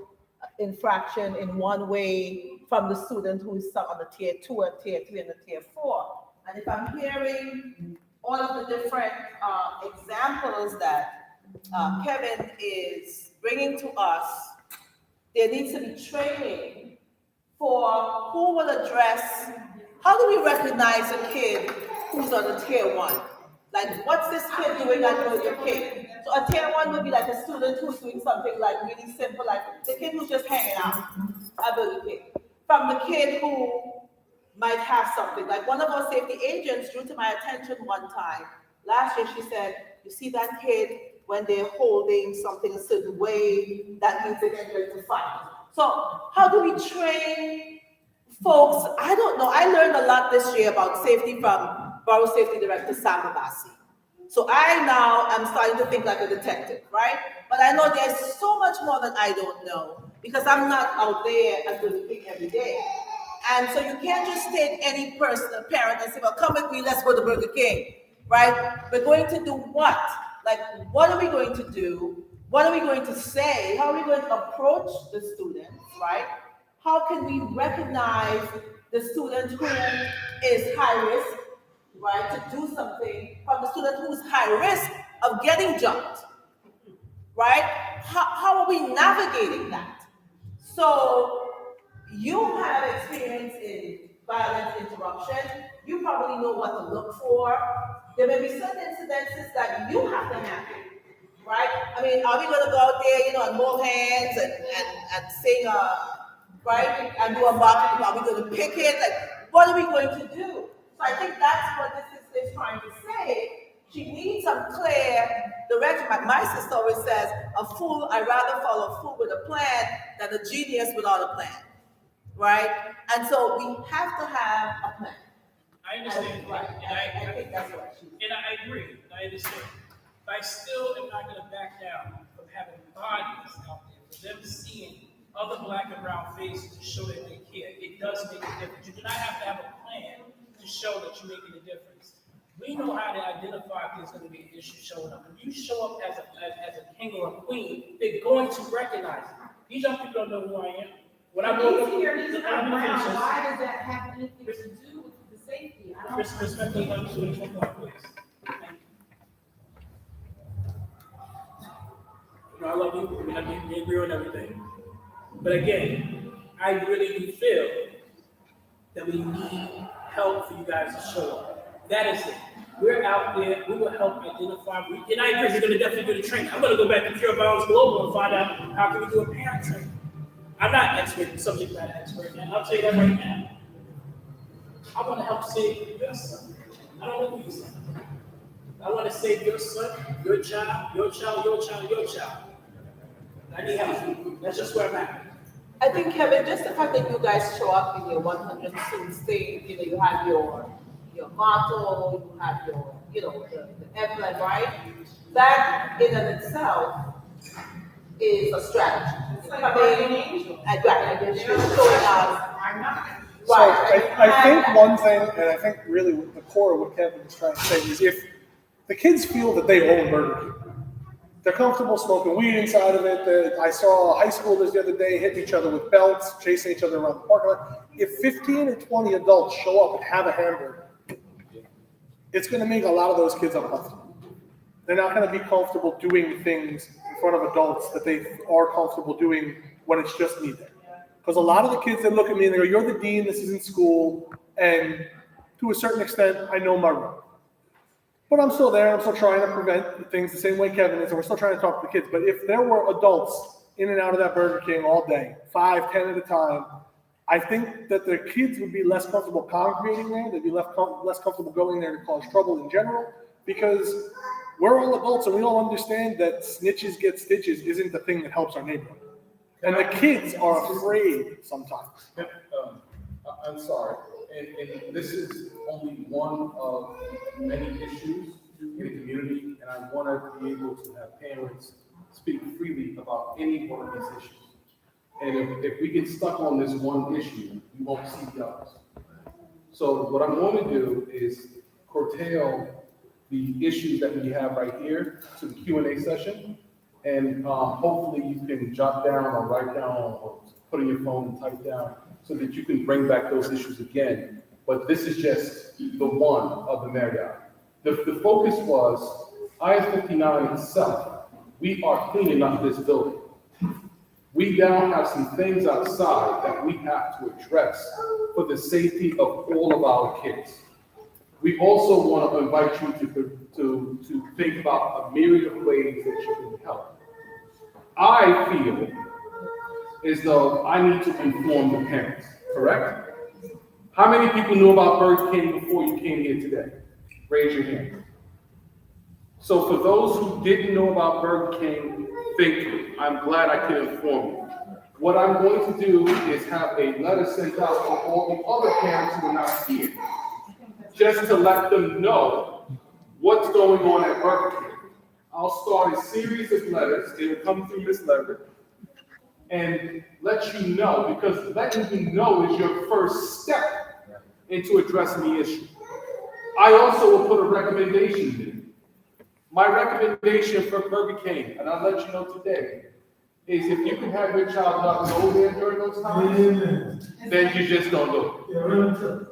infraction in one way from the student who is stuck on the tier 2 and tier 3 and the tier 4. And if I'm hearing all of the different examples that Kevin is bringing to us, there needs to be training for who will address, how do we recognize a kid who's on a tier 1? Like, what's this kid doing at Burger King? So a tier 1 would be like a student who's doing something like really simple, like the kid who's just hanging out at Burger King. From the kid who might have something. Like one of our safety agents drew to my attention one time. Last year, she said, you see that kid when they're holding something a certain way, that means they're going to fight. So how do we train folks? I don't know. I learned a lot this year about safety from Borough Safety Director Sam Abbasi. So I now am starting to think like a detective, right? But I know there's so much more that I don't know because I'm not out there at Burger King every day. And so you can't just take any person, a parent, and say, well, come with me, let's go to Burger King, right? We're going to do what? Like, what are we going to do? What are we going to say? How are we going to approach the students, right? How can we recognize the student who is high risk, right, to do something from the student who is high risk of getting jumped, right? How are we navigating that? So you have experience in violence interruption. You probably know what to look for. There may be certain incidences that you have to handle, right? I mean, are we going to go out there, and hold hands and sing, right, and do a marketing? Are we going to pick it? Like, what are we going to do? So I think that's what this is trying to say. She needs some clear direction. My sister always says, I'd rather follow a fool with a plan than a genius without a plan, right? And so we have to have a plan. I understand. Right. And I think that's what she And I agree, I understand. But I still am not gonna back down from having bodies out there, for them seeing other black and brown faces to show that they care. It does make a difference. You do not have to have a plan to show that you're making a difference. We know how to identify if there's gonna be an issue showing up. If you show up as a king or a queen, they're going to recognize it. These young people don't know who I am. When I go He's here, he's not brown. to Why does that have anything to do with the safety? I don't. respectfully, please. I love you. I mean, we agree on everything. But again, I really do feel that we need help for you guys to show up. That is it. We're out there. We will help identify. And I agree. We're going to definitely do the training. I'm going to go back to Pure Balance Global and find out how can we do a parent training. I'm not expert, subject matter expert, and I'll tell you that right now. I want to help save your son. I don't know who you son. I want to save your son, your child, your child, your child, your child. I need help. That's just where I'm at. I think, Kevin, just the fact that you guys show up in your 100 student state, you have your motto, you have your, the emblem, right? That in and itself is a strategy. It's like guardian angel. Exactly, and you're showing us. I'm not. So Right. I think one thing, and I think really the core of what Kevin is trying to say is if the kids feel that they own Burger King, they're comfortable smoking weed inside of it. I saw high schoolers the other day hitting each other with belts, chasing each other around the parking lot. If 15 or 20 adults show up and have a hamburger, it's going to make a lot of those kids uncomfortable. They're not going to be comfortable doing things in front of adults that they are comfortable doing when it's just me there. Because a lot of the kids that look at me and they go, "You're the dean, this isn't school," and to a certain extent, I know my role. But I'm still there, I'm still trying to prevent things the same way Kevin is, and we're still trying to talk to the kids. But if there were adults in and out of that Burger King all day, 5, 10 at a time, I think that the kids would be less comfortable congregating there, they'd be less comfortable going there to cause trouble in general, because we're all adults and we all understand that snitches get stitches isn't the thing that helps our neighborhood. And the kids are afraid sometimes. I'm sorry, and this is only one of many issues in the community, and I want to be able to have parents speak freely about any one of these issues. And if we get stuck on this one issue, we won't see the others. So what I'm going to do is curtail the issues that we have right here to the Q&A session. And hopefully you can jot down or write down or put in your phone and type down so that you can bring back those issues again. But this is just the one of the myriad. The focus was IS-59 itself. We are cleaning up this building. We now have some things outside that we have to address for the safety of all of our kids. We also want to invite you to think about a myriad of ways that you can help. I feel as though I need to inform the parents, correct? How many people knew about Burger King before you came here today? Raise your hand. So for those who didn't know about Burger King, thank you. I'm glad I can inform you. What I'm going to do is have a letter sent out to all the other parents who are not here, just to let them know what's going on at Burger King. I'll start a series of letters, it will come through this letter, and let you know, because letting you know is your first step into addressing the issue. I also will put a recommendation in. My recommendation for Burger King, and I'll let you know today, is if you can have your child not go there during those times, then you just don't do it.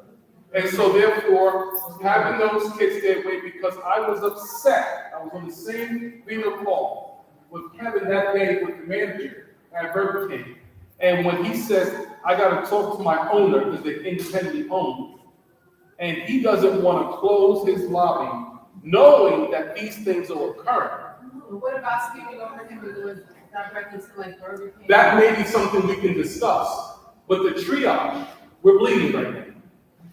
And so therefore, having those kids there, wait, because I was upset. I was on the same video call with Kevin that day with the manager at Burger King. And when he says, I gotta talk to my owner because they're independently owned, and he doesn't want to close his lobby knowing that these things are occurring. What about skipping over him and going directly to like Burger King? That may be something we can discuss, but the triage, we're bleeding right now.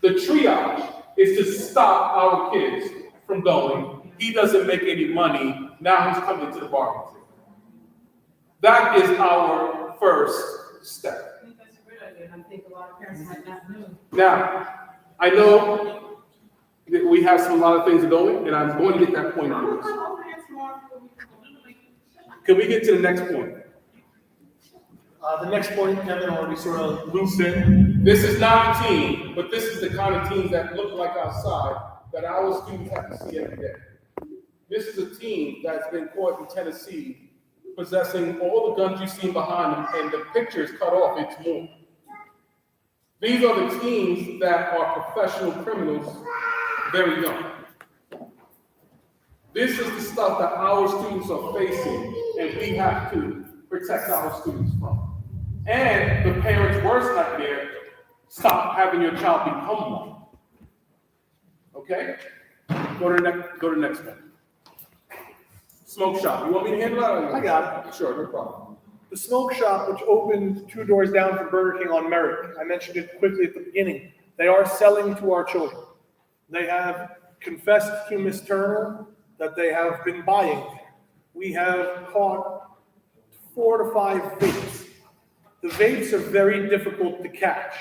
The triage is to stop our kids from going. He doesn't make any money. Now he's coming to the barbecue. That is our first step. I think that's a great idea, and I think a lot of parents might not know. Now, I know that we have a lot of things going, and I'm going to get that point across. I'm over there tomorrow. Can we get to the next point? The next point, Kevin already sort of looped in. This is not a team, but this is the kind of teams that look like outside that our students have to see every day. This is a team that's been caught in Tennessee possessing all the guns you've seen behind them, and the pictures cut off, it's more. These are the teams that are professional criminals very young. This is the stuff that our students are facing and we have to protect our students from. And the parents' worst nightmare, stop having your child become one. Okay? Go to the next one. Smoke shop. You want me to handle that? I got it. Sure, no problem. The smoke shop, which opened 2 doors down from Burger King on Merrick, I mentioned it quickly at the beginning. They are selling to our children. They have confessed to Ms. Turner that they have been buying there. We have caught 4 to 5 vapes. The vapes are very difficult to catch.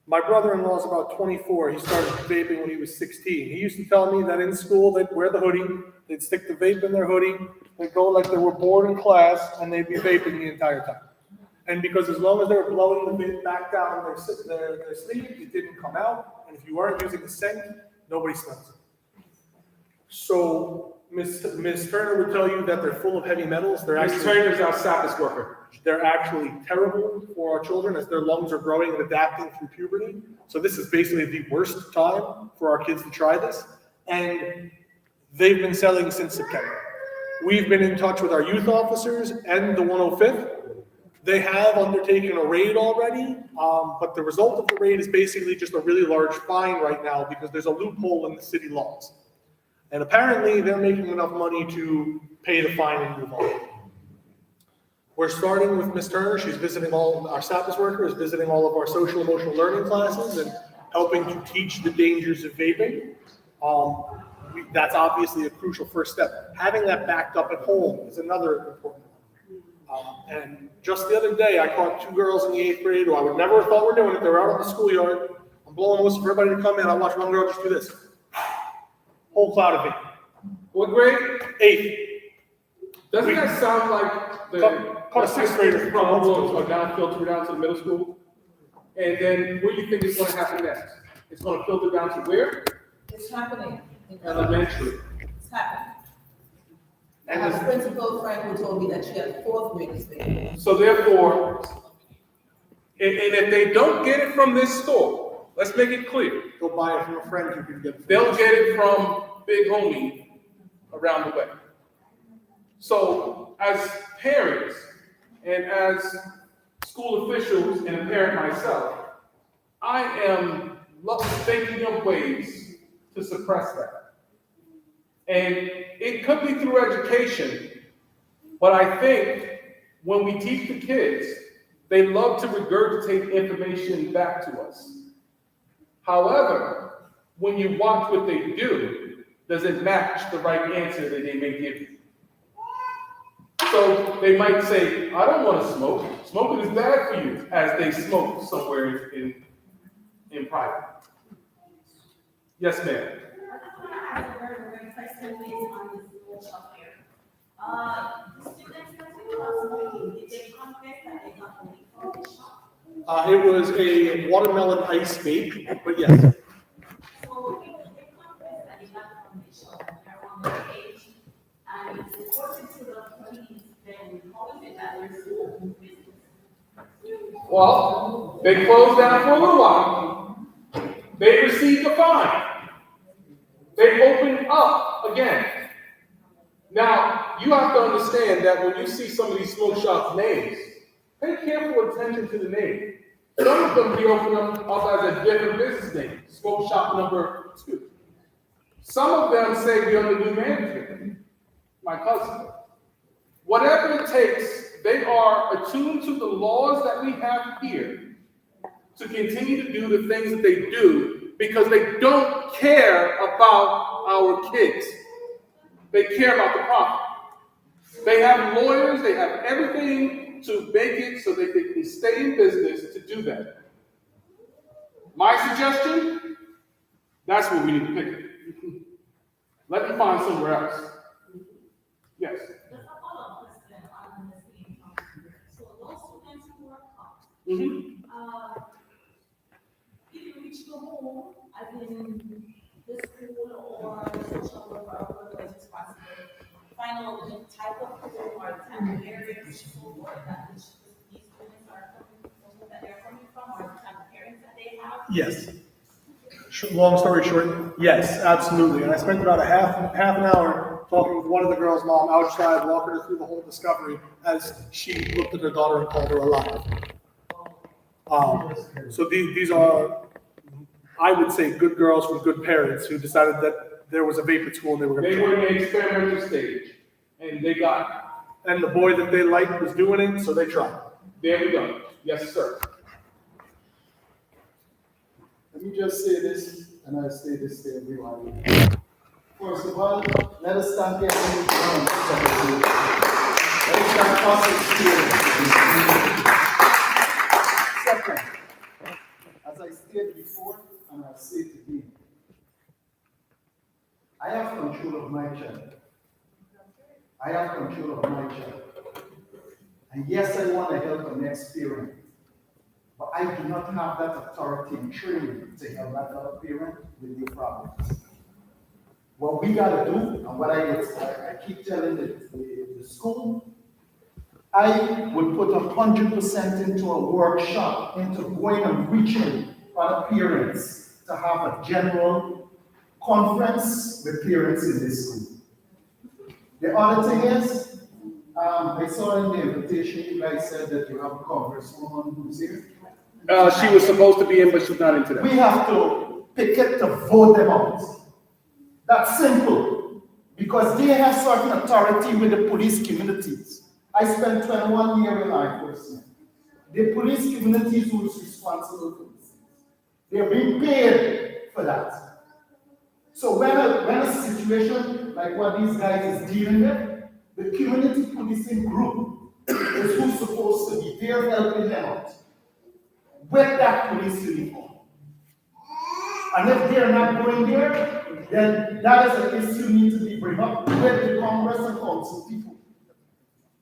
My brother-in-law is about 24. He started vaping when he was 16. He used to tell me that in school they'd wear the hoodie, they'd stick the vape in their hoodie, they'd go like they were bored in class, and they'd be vaping the entire time. And because as long as they were blowing the vape back down their sleeve, it didn't come out. And if you weren't using a scent, nobody smells it. So Ms. Turner would tell you that they're full of heavy metals. Ms. Turner's our SAPIS worker. They're actually terrible for our children as their lungs are growing and adapting through puberty. So this is basically the worst time for our kids to try this. And they've been selling since September. We've been in touch with our youth officers and the 105th. They have undertaken a raid already, but the result of the raid is basically just a really large fine right now because there's a loophole in the city laws. And apparently they're making enough money to pay the fine and move on. We're starting with Ms. Turner. She's visiting all our SAPIS workers, visiting all of our social emotional learning classes and helping to teach the dangers of vaping. That's obviously a crucial first step. Having that backed up at home is another important one. And just the other day, I caught 2 girls in the 8th grade who I would never have thought were doing it. They were out on the schoolyard. I'm blowing a whistle for everybody to come in. I watched one girl just do this. Whole cloud of vaping. What grade? 8th. Doesn't that sound like Caught a 6th grader. problems are now filtered down to the middle school? And then what do you think is going to happen next? It's going to filter down to where? It's happening. Elementary. It's happening. I have a principal friend who told me that she had 4th graders there. So therefore, and if they don't get it from this store, let's make it clear, Go buy it from a friend who can get it. they'll get it from Big Homie around the way. So as parents and as school officials and a parent myself, I am thinking of ways to suppress that. And it could be through education, but I think when we teach the kids, they love to regurgitate information back to us. However, when you watch what they do, does it match the right answer that they may give you? So they might say, I don't want to smoke. Smoking is bad for you, as they smoke somewhere in private. Yes, ma'am. I have a very question based on this workshop here. The students that we were smoking, did they confess that they got the weed from the shop? It was a watermelon ice vape, but yes. So if they confess that they got it from the shop, they're around their age, and it's reported to the police, then how is it that they're still in business? Well, they closed down for a little while. They received a fine. They opened up again. Now, you have to understand that when you see some of these smoke shops' names, pay careful attention to the name. Some of them be opened up as a different business name, smoke shop number 2. Some of them say we're under new management. My cousin. Whatever it takes, they are attuned to the laws that we have here to continue to do the things that they do because they don't care about our kids. They care about the profit. They have lawyers, they have everything to make it so that they can stay in business to do that. My suggestion, that's what we need to pick. Let them find somewhere else. Yes. There's a follow-up question on the same topic. So those students who were caught, did you reach the home, as in the school or social worker or whoever is responsible, find out the type of home or the type of area of school or that these students are coming from, that they're coming from, or the type of parents that they have? Yes. Long story short, yes, absolutely. And I spent about a half an hour talking with one of the girls' mom outside, walking her through the whole discovery as she looked at her daughter and called her alive. So these are, I would say, good girls from good parents who decided that there was a vape at school and they were going They to were try. in the experimental stage, and they got it. And the boy that they liked was doing it, so they tried. There we go. Yes, sir. Let me just say this, and I say this to everyone. First of all, let us thank everyone for coming. Let us thank us experience. Second, as I stated before, and I'll say it again, I have control of my child. I have control of my child. And yes, I want to help the next parent. But I do not have that authority and training to help that other parent with their problems. What we gotta do, and what I keep telling the school, I would put 100% into a workshop, into going and reaching other parents to have a general conference with parents in this school. The other thing is, I saw in the invitation, you guys said that you have a congresswoman who's here. She was supposed to be in, but she's not in today. We have to picket to vote them out. That's simple, because they have certain authority with the police communities. I spent 21 years in law enforcement. The police community is who's responsible for this. They're being paid for that. So when a situation like what these guys is dealing with, the community policing group is who's supposed to be there helping them out with that police uniform. And if they're not going there, then that is an issue need to be brought up with the Congress and council people.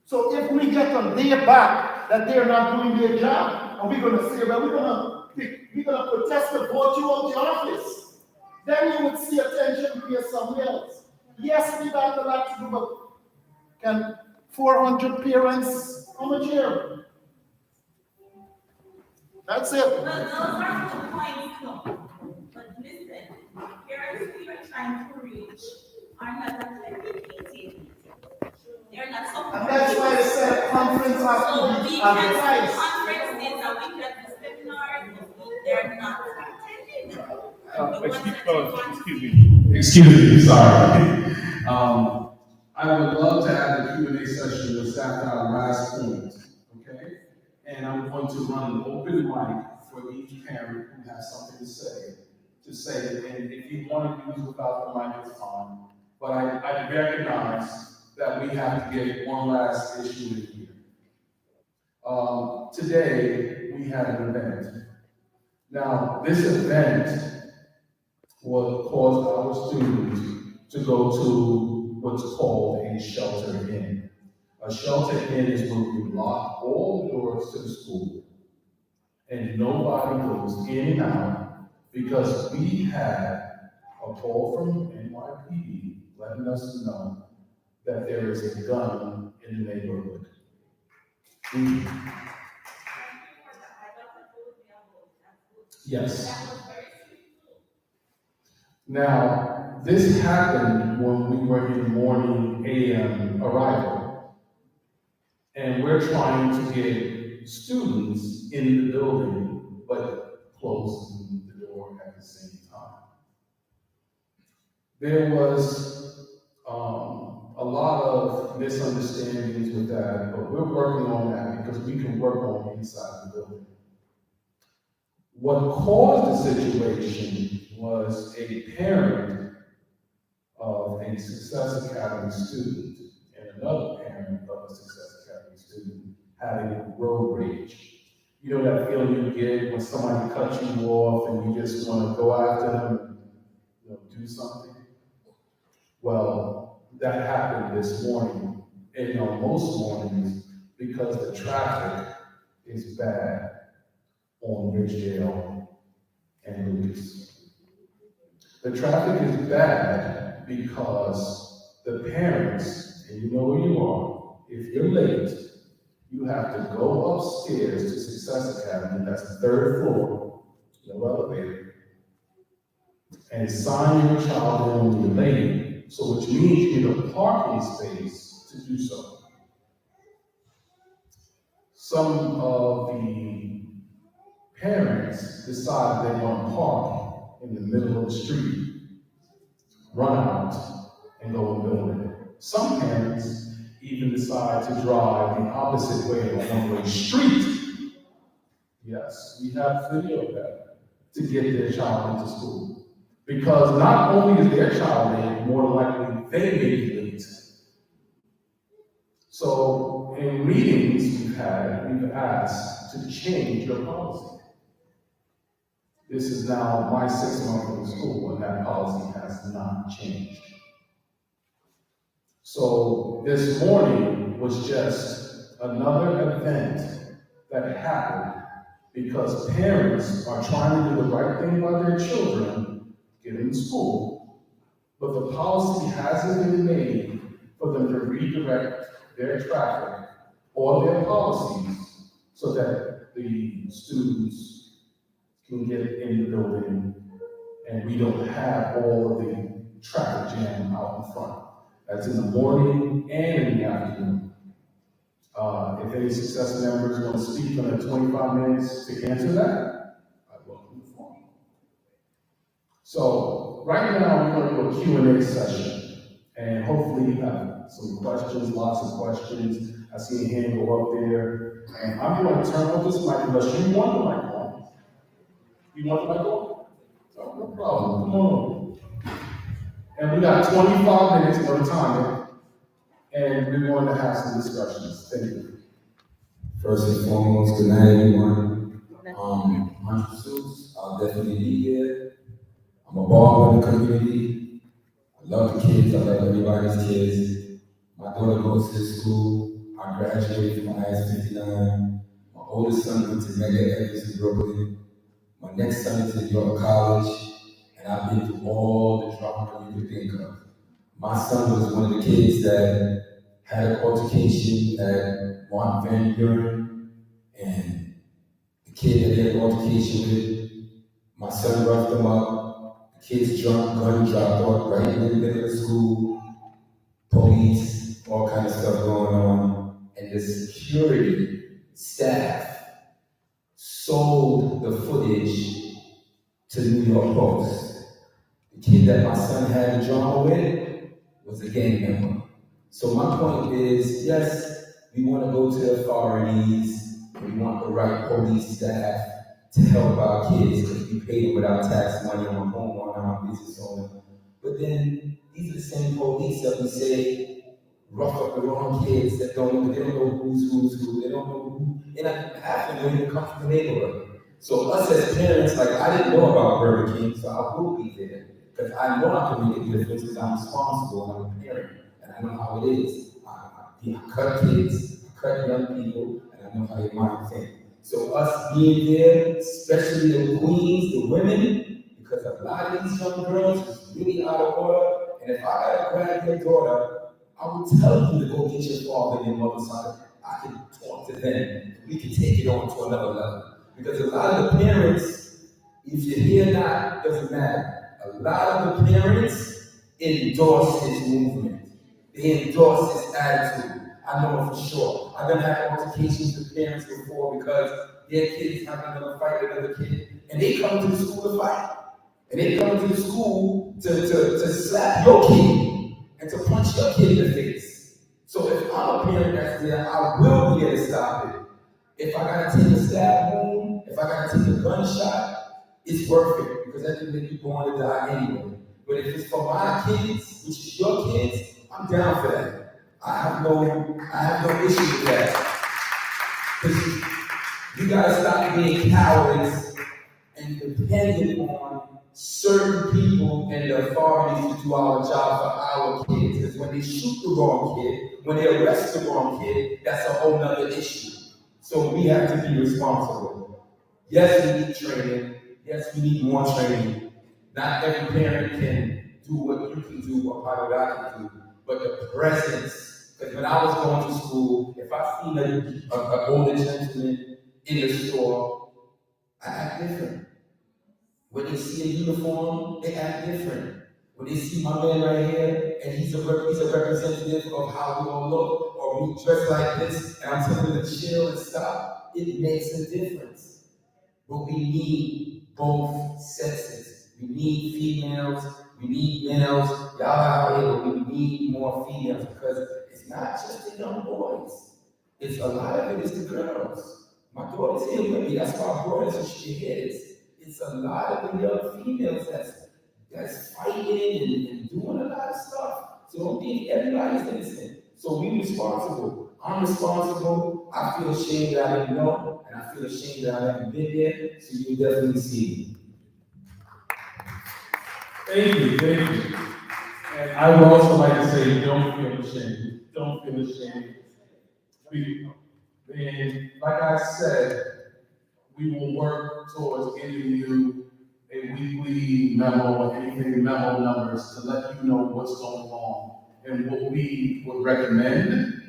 So if we get on their back that they're not doing their job, and we're going to say, well, we're going to protest to vote you out the office, then you would see attention here somewhere else. Yes, we got a lot to do, but can 400 parents come and cheer? That's it. But those are the points, no. But listen, parents we are trying to reach are not educated. They're not so. And that's why I said conference has So to we be can advertised. conferences and we can do seminars, they're not attending. Excuse me, sorry. I would love to have the Q&A session with staff at our last point, okay? And I'm going to run an open mic for each parent who has something to say it. And if you want to use without the mic, it's fine. But I recognize that we have to get one last issue in here. Today, we had an event. Now, this event will cause our students to go to what's called a shelter in. A shelter in is when we lock all the doors to the school and nobody goes in and out because we had a call from NYPD letting us know that there is a gun in the neighborhood. Yes. Now, this happened when we were in morning AM arrival. And we're trying to get students in the building, but closing the door at the same time. There was a lot of misunderstandings with that, but we're working on that because we can work on inside the building. What caused the situation was a parent of a Success Academy student and another parent of a Success Academy student having road rage. You know that feeling you get when somebody cuts you off and you just want to go after them and do something? Well, that happened this morning, and most mornings, because the traffic is bad on Ridgedale and Lucas. The traffic is bad because the parents, and you know where you are, if you're late, you have to go upstairs to Success Academy, that's the third floor, no elevator, and sign your child in when you're late So which means you need a parking space to do so. Some of the parents decide they want to park in the middle of the street, run out, and go and build it. Some parents even decide to drive the opposite way, a one-way street. Yes, we have video of that, to get their child into school. Because not only is their child late, more likely they may be late. So in meetings we've asked to change your policy. This is now my 6th month in school, and that policy has not changed. So this morning was just another event that happened because parents are trying to do the right thing by their children, get them to school, but the policy hasn't been made for them to redirect their traffic or their policies so that the students can get in the building and we don't have all of the traffic jam out in front. That's in the morning and in the afternoon. If any success members want to speak on the 25 minutes to answer that, I welcome the floor. So right now we're going to do a Q&A session, and hopefully you have some questions, lots of questions. I see a hand go up there, and I'm going to turn off this mic unless you want the mic on. You want the mic on? Oh, no problem. Come on. And we got 25 minutes of time, and we want to have some discussions. Thank you. First and foremost, good night, everyone. I'm Jesus. I'll definitely be here. I'm a baller in the community. I love the kids. I love everybody's kids. My daughter goes to school. I graduated from IS-59. My oldest son went to Mega Evans in Brooklyn. My next son is in York College. And I've been through all the drama you could think of. My son was one of the kids that had an altercation at Juan Van Buren, and the kid that he had an altercation with, my son roughed him up. The kid's drunk, gun dropped off right in the middle of school, police, all kind of stuff going on, and the security staff sold the footage to the New York Post. The kid that my son had a drama with was a gang member. So my point is, yes, we want to go to the authorities, we want the right police staff to help our kids because we pay them with our tax money on our homeowner, our business owner. But then these are the same police that we say rough up the wrong kids that they don't know who's who, they don't know who, and half of them don't even come from the neighborhood. So us as parents, like I didn't know about Burger King, so I will be there. Because I know I can make a difference because I'm responsible and I'm a parent. And I know how it is. I cut kids, I cut young people, and I know how your mind thinks. So us being there, especially the queens, the women, because a lot of these young girls is really out of order. And if I gotta grab their daughter, I would tell them to go get your father and your mother's side. I can talk to them. We can take it on to another level. Because a lot of the parents, if you're here or not, doesn't matter. A lot of the parents endorse his movement. They endorse his attitude. I know it for sure. I've been having altercations with parents before because their kids having another fight with another kid, and they come to the school to fight. And they come to the school to slap your kid and to punch your kid in the face. So if I'm a parent that's there, I will be there to stop it. If I gotta take a stab wound, if I gotta take a gunshot, it's worth it because that can make you born to die anyway. But if it's for my kids, which is your kids, I'm down for that. I have no issue with that. Because you gotta stop being cowards and dependent on certain people and the authorities to do our job for our kids. Because when they shoot the wrong kid, when they arrest the wrong kid, that's a whole nother issue. So we have to be responsible. Yes, we need training. Yes, we need more training. Not every parent can do what you can do or part of what I can do, but the presence. Because when I was going to school, if I seen an older gentleman in the store, I act different. When they see a uniform, they act different. When they see my man right here, and he's a representative of how we all look, or we dress like this, and I'm telling them to chill and stop, it makes a difference. But we need both sexes. We need females, we need males. Y'all out here, but we need more females because it's not just the young boys. It's a lot of it is the girls. My daughter's here with me, that's why I brought her so she hears. It's a lot of the young females that's fighting and doing a lot of stuff. So don't think everybody's innocent. So we responsible. I'm responsible. I feel ashamed that I didn't know, and I feel ashamed that I haven't been there. So you definitely see me. Thank you. And I would also like to say, don't feel ashamed. Don't feel ashamed. And like I said, we will work towards giving you a weekly memo or anything memo numbers to let you know what's going on and what we would recommend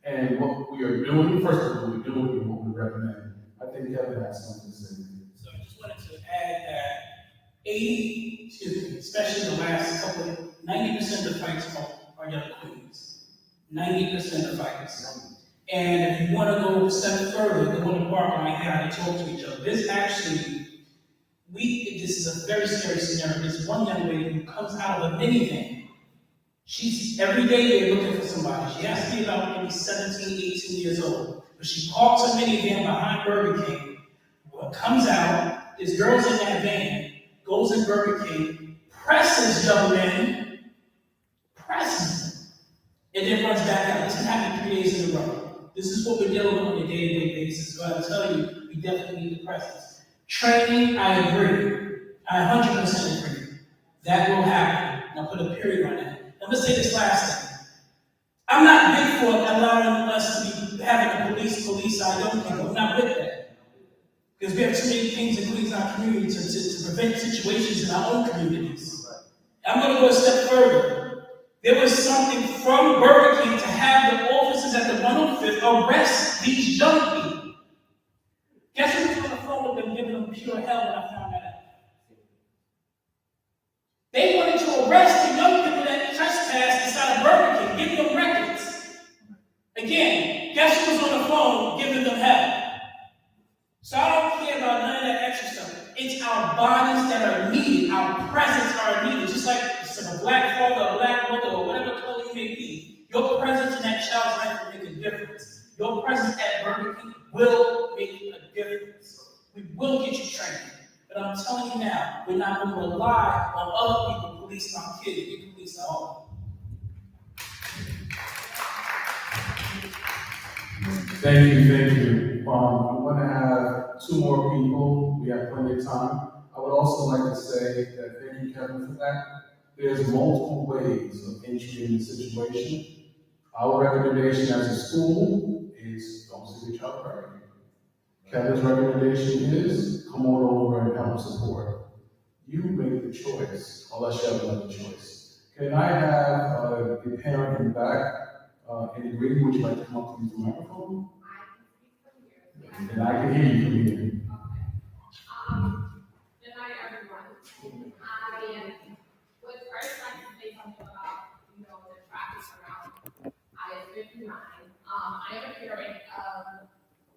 and what we are doing. First of all, what we're doing and what we recommend. I think Kevin has something to say. So I just wanted to add that especially in the last couple, 90% of fights are young queens. 90% of fights. And if you want to go a step further, they want to bark on my head and talk to each other. This is a very scary scenario. There's one young lady who comes out of a minivan. She's every day there looking for somebody. She has to be about maybe 17, 18 years old. But she parks a minivan behind Burger King. What comes out, there's girls in that van, goes in Burger King, presses young men, and then runs back out. This can happen 3 days in a row. This is what we're dealing with on a day-to-day basis. So I tell you, we definitely need the presence. Training, I agree. I 100% agree. That will happen. And I'll put a period on that. I'm gonna say this last thing. I'm not big for allowing us to be having a police side young people. I'm not with that. Because we have too many things in Queens, our community, to prevent situations in our own communities. I'm gonna go a step further. There was something from Burger King to have the officers at the 105th arrest these young people. Guess who was on the phone with them, giving them pure hell when I found that out? They wanted to arrest the young people that trespassed inside of Burger King, giving them records. Again, guess who was on the phone giving them hell? So I don't care about none of that extra stuff. It's our bodies that are needed, our presence are needed, just like a black father, a black mother, or whatever color you may be. Your presence in that child's life will make a difference. Your presence at Burger King will make a difference. We will get you trained. But I'm telling you now, we're not going to rely on other people policing our kids. We can police our own. Thank you. I'm going to have 2 more people. We have plenty of time. I would also like to say that thank you, Kevin, for that. There's multiple ways of entry in the situation. Our recommendation as a school is don't see the child hurt. Kevin's recommendation is come on over and help support. You make the choice, unless you have another choice. Can I have the parent in the back in the green? Would you like to come up to the microphone? And I can hear you from here. Good night, everyone. I would first like to say something about, the traffic around I-59. I am a parent of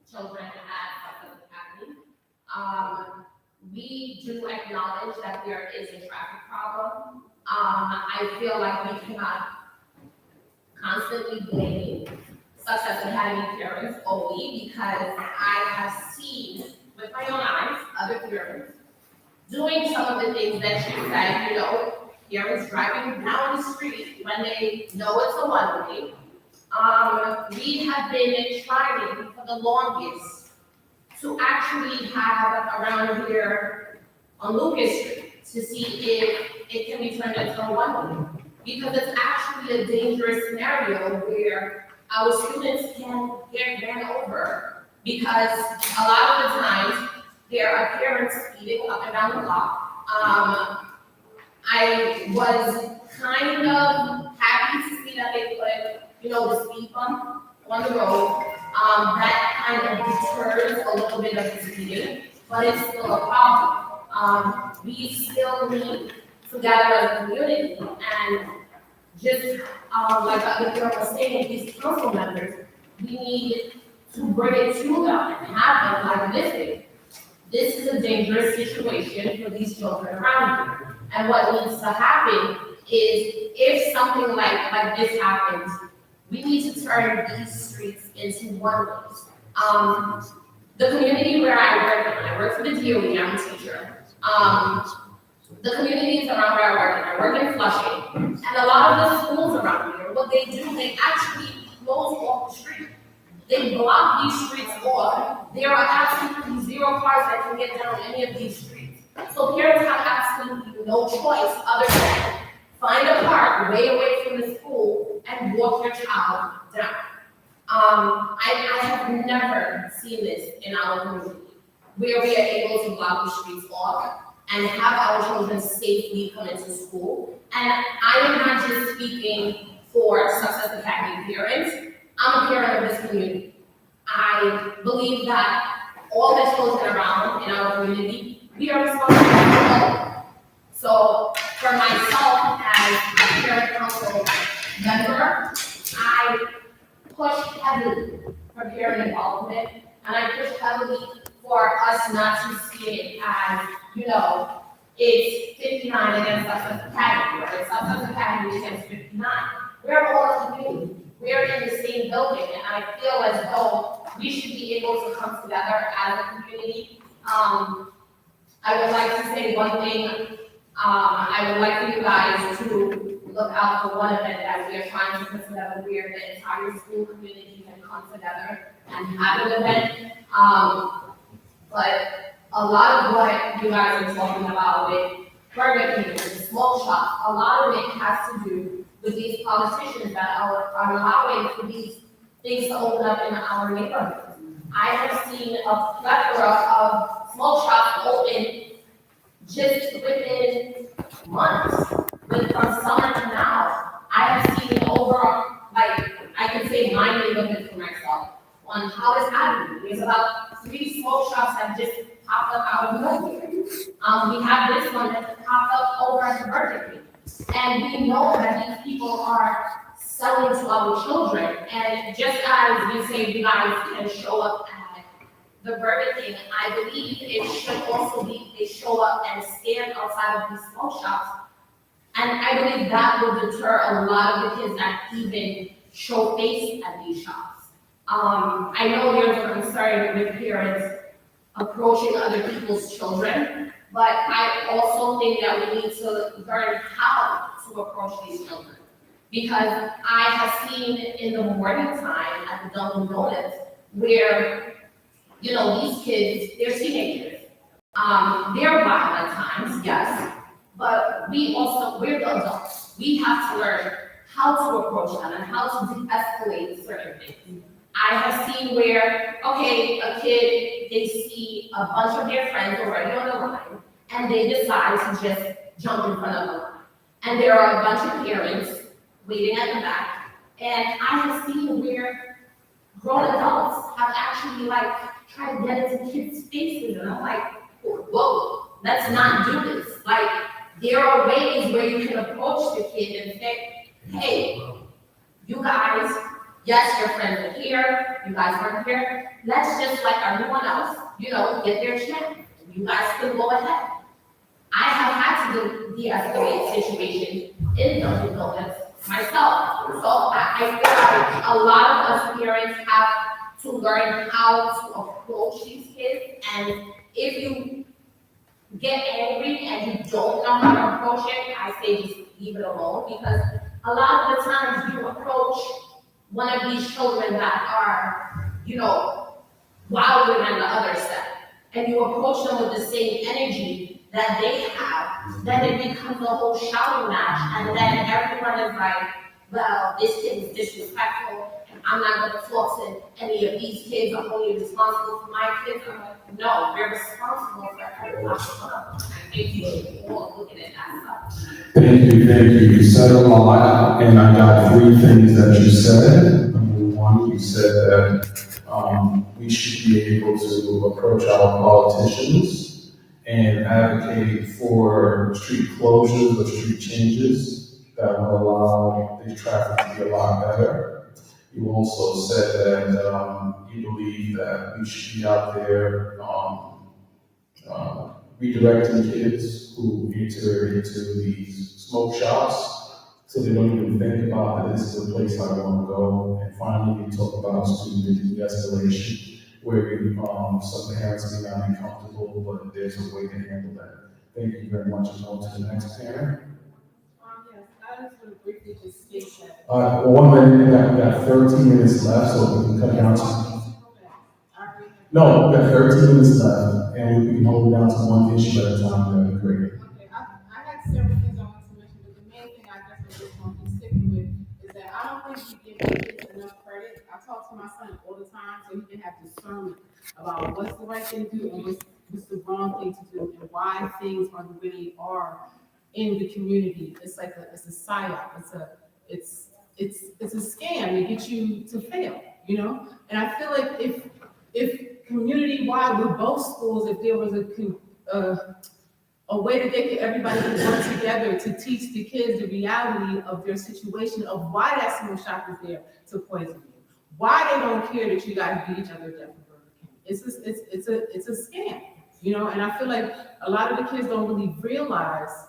children at Sutherland Academy. We do acknowledge that there is a traffic problem. I feel like we cannot constantly blame Sutherland Academy parents only because I have seen with my own eyes other parents doing some of the things that you said, parents driving down the street when they know it's a one-way. We have been trying for the longest to actually have around here on Lucas Street to see if it can be turned into a one-way. Because it's actually a dangerous scenario where our students can get ran over because a lot of the times there are parents speeding up and down the block. I was kind of happy to see that they put, the speed bump on the road. That kind of deters a little bit of the speeding, but it's still a problem. We still need together as a community and just, like the girl was saying, these council members, we need to bring it to them and have them like, listen, this is a dangerous situation for these children around here. And what needs to happen is if something like this happens, we need to turn these streets into one-ways. The community where I work for the DOE, I'm a teacher. The communities around where I work in Flushing, and a lot of the schools around here, what they do, they actually close off the street. They block these streets off. There are absolutely zero cars that can get down any of these streets. So parents have absolutely no choice other than find a park way away from the school and walk your child down. I have never seen this in our community, where we are able to block the streets off and have our children safely come into school. And I am not just speaking for Success Academy parents, I'm a parent of this community. I believe that all the children around in our community, we are responsible for all. So for myself as a parent council member, I push heavily for parent involvement, and I push heavily for us not to see it as, it's 59 against Success Academy, or it's Success Academy against 59. We're all a community. We're in the same building, and I feel as though we should be able to come together as a community. I would like to say one thing. I would like for you guys to look out for one event that we are trying to put together where the entire school community can come together and have an event. But a lot of what you guys are talking about with Burger King and the smoke shop, a lot of it has to do with these politicians that are allowing for these things to open up in our neighborhoods. I have seen a plethora of smoke shops open just within months, from summer to now. I have seen over, I can say my neighborhood for myself, on Hollis Avenue. There's about 3 smoke shops that just popped up out of nowhere. We have this one that popped up over at the Burger King. And we know that these people are selling to our children. And just as you say, you guys can show up at the Burger King, I believe it should also be they show up and stand outside of these smoke shops. And I believe that will deter a lot of the kids that even show face at these shops. I know there's a concern with parents approaching other people's children, but I also think that we need to learn how to approach these children. Because I have seen in the morning time at the Dunkin' Donuts where, these kids, they're teenagers. They're violent at times, yes, but we're the adults. We have to learn how to approach them and how to de-escalate certain things. I have seen where, a kid, they see a bunch of their friends already on the line, and they decide to just jump in front of the line. And there are a bunch of parents waiting at the back, and I have seen where grown adults have actually tried to get into kids' faces, and I'm like, whoa, let's not do this. There are ways where you can approach the kid and say, hey, you guys, yes, your friends are here, you guys aren't here, let's just like everyone else, get their check. You guys can go ahead. I have had to de-escalate situations in Dunkin' Donuts myself. So I feel like a lot of us parents have to learn how to approach these kids. And if you get angry and you don't know how to approach it, I say just leave it alone, because a lot of the times you approach one of these children that are, wilder than the other set, and you approach them with the same energy that they have, then it becomes a whole shouting match, and then everyone is like, well, this kid is disrespectful, and I'm not going to talk to any of these kids, I'm only responsible for my kids. I'm like, no, you're responsible for everyone. I think you should all look at it as such. Thank you. You said a lot, and I got 3 things that you said. Number 1, you said that we should be able to approach our politicians and advocating for street closures or street changes that will allow the traffic to be a lot better. You also said that you believe that we should be out there redirecting kids who enter into these smoke shops so they don't even think about that this is a place I want to go. And finally, we talk about student de-escalation, where some parents may not be comfortable, but there's a way to handle that. Thank you very much. And on to the next parent. Yes, I just want to briefly just state that. 1 minute, we got 13 minutes left, so we can cut down to. No, we got 13 minutes left, and we can hold it down to one issue at a time. That'd be great. Okay, I had several things I wanted to mention, but the main thing I definitely just want to be sticking with is that I don't think we give kids enough credit. I talk to my son all the time so he can have discernment about what's the right thing to do and what's the wrong thing to do and why things are the way they are in the community. It's like it's a psyop. It's a scam to get you to fail, you know? And I feel like if community-wide with both schools, if there was a way that everybody could work together to teach the kids the reality of their situation, of why that smoke shop is there to poison you, why they don't care that you guys beat each other death in Burger King. It's a scam, you know. And I feel like a lot of the kids don't really realize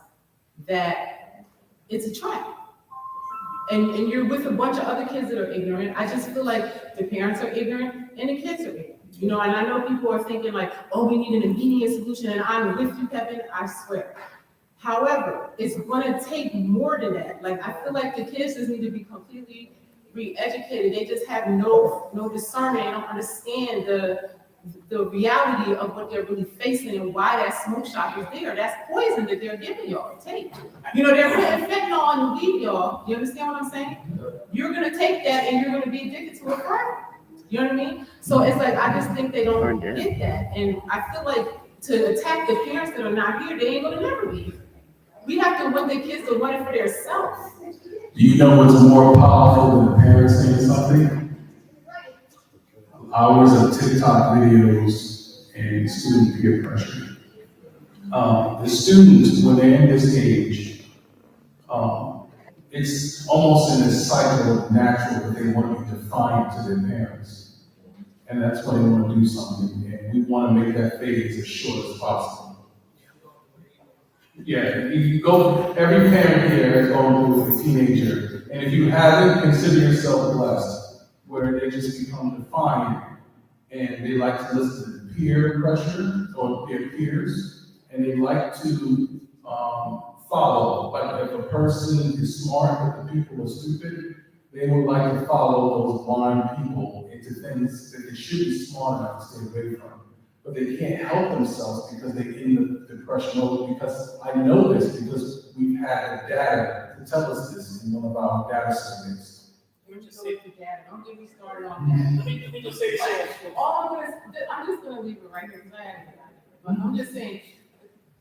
that it's a trap. And you're with a bunch of other kids that are ignorant. I just feel like the parents are ignorant and the kids are ignorant. You know, and I know people are thinking like, oh, we need an immediate solution, and I'm with you, Kevin, I swear. However, it's gonna take more than that. Like, I feel like the kids just need to be completely re-educated. They just have no discernment. They don't understand the reality of what they're really facing and why that smoke shop is there. That's poison that they're giving y'all. Take. You know, they're putting fentanyl on the weed, y'all. You understand what I'm saying? You're gonna take that and you're gonna be addicted to it forever. You know what I mean? So it's like, I just think they don't get that. And I feel like to attack the parents that are not here, they ain't gonna never be here. We have to want the kids to want it for themselves. Do you know what's more powerful than the parents saying something? Hours of TikTok videos and student peer pressure. The students, when they're in this age, it's almost in a cycle of natural that they want to be defiant to their parents. And that's why they want to do something. And we want to make that phase as short as possible. Yeah, if you go, every parent here has gone through a teenager. And if you haven't, consider yourself blessed, where they just become defiant and they like to listen to peer pressure or their peers, and they like to follow. Like if a person is smart but the people are stupid, they would like to follow those blind people into things that they should be smart enough to stay away from. But they can't help themselves because they're in the depression mode. Because I know this because we've had the data to tell us this in one of our data surveys. Don't just say the data. Don't get me started on that. Let me just say this. I'm just gonna leave it right here because I haven't got it. But I'm just saying,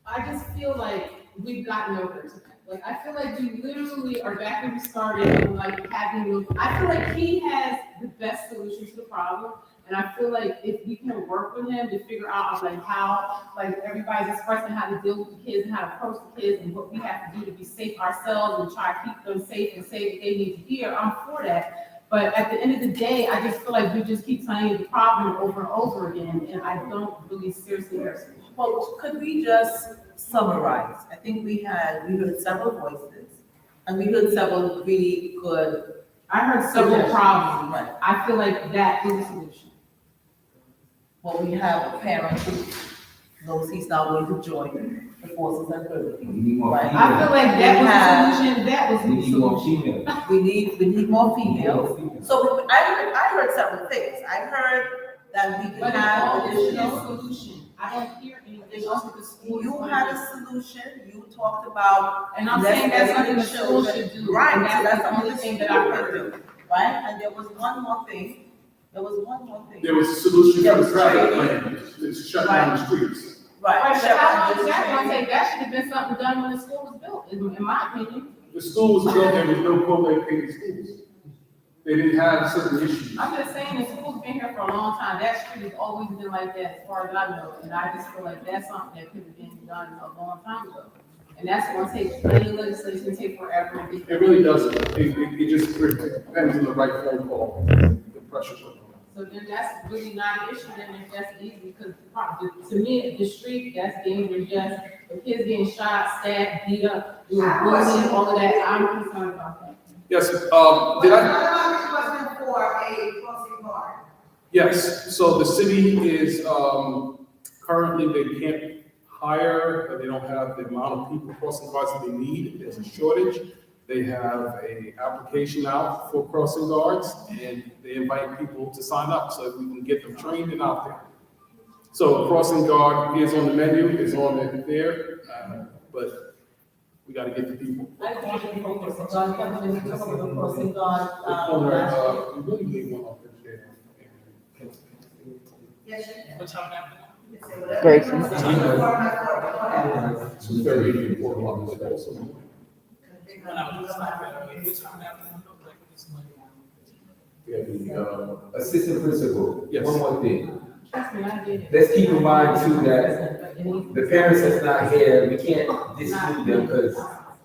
I just feel like we've gotten over it. Like, I feel like we literally are back where we started, and like having, I feel like he has the best solution to the problem. And I feel like if we can work with him to figure out like how, like everybody's expressing how to deal with the kids and how to approach the kids and what we have to do to be safe ourselves and try to keep them safe and say what they need to hear, I'm for that. But at the end of the day, I just feel like we just keep telling you the problem over and over again, and I don't really seriously understand. Well, could we just summarize? I think we heard several voices, and we heard several really good. I heard several problems. Right. I feel like that is a solution. Well, we have a parent who knows he's not going to join the forces and Burger King. Right. I feel like that was the solution. That was the solution. We need more females. So I heard several things. I heard that we could have additional solution. I don't hear anything else with the school. You had a solution. You talked about, and I'm saying that's something the school should do. Right. And that's the only thing that I heard. Right. And there was one more thing. There was a solution to the traffic plan, to shut down the streets. Right. But how long is that gonna take? That should have been something done when the school was built, in my opinion. The school was built, there was no co-located schools. They didn't have certain issues. I'm just saying, the school's been here for a long time, that street has always been like that, as far as I know, and I just feel like that's something that could have been done a long time ago. And that's gonna take, any legislation take forever. It really doesn't. It just depends on the right phone call, the pressure. So then that's really not an issue, then if that's easy, because to me, the street, that's dangerous, just, the kids getting shot, stabbed, beat up, bullying, all of that, I'm concerned about that. Yes, did I? Wasn't for a crossing guard. Yes, so the city is, currently they can't hire, they don't have the amount of people crossing guards that they need, there's a shortage. They have a application out for crossing guards, and they invite people to sign up so that we can get them trained and out there. So a crossing guard is on the menu, is on it there, but we gotta get the people. I think we focus on Kevin, we talk about crossing guard, We really need one up there. What time now? Grayson. It's very important, but also. When I was what time now? Yeah, the assistant principal, Yes. one more thing. Trust me, I did it. Let's keep in mind too that the parents that's not here, we can't disclude them because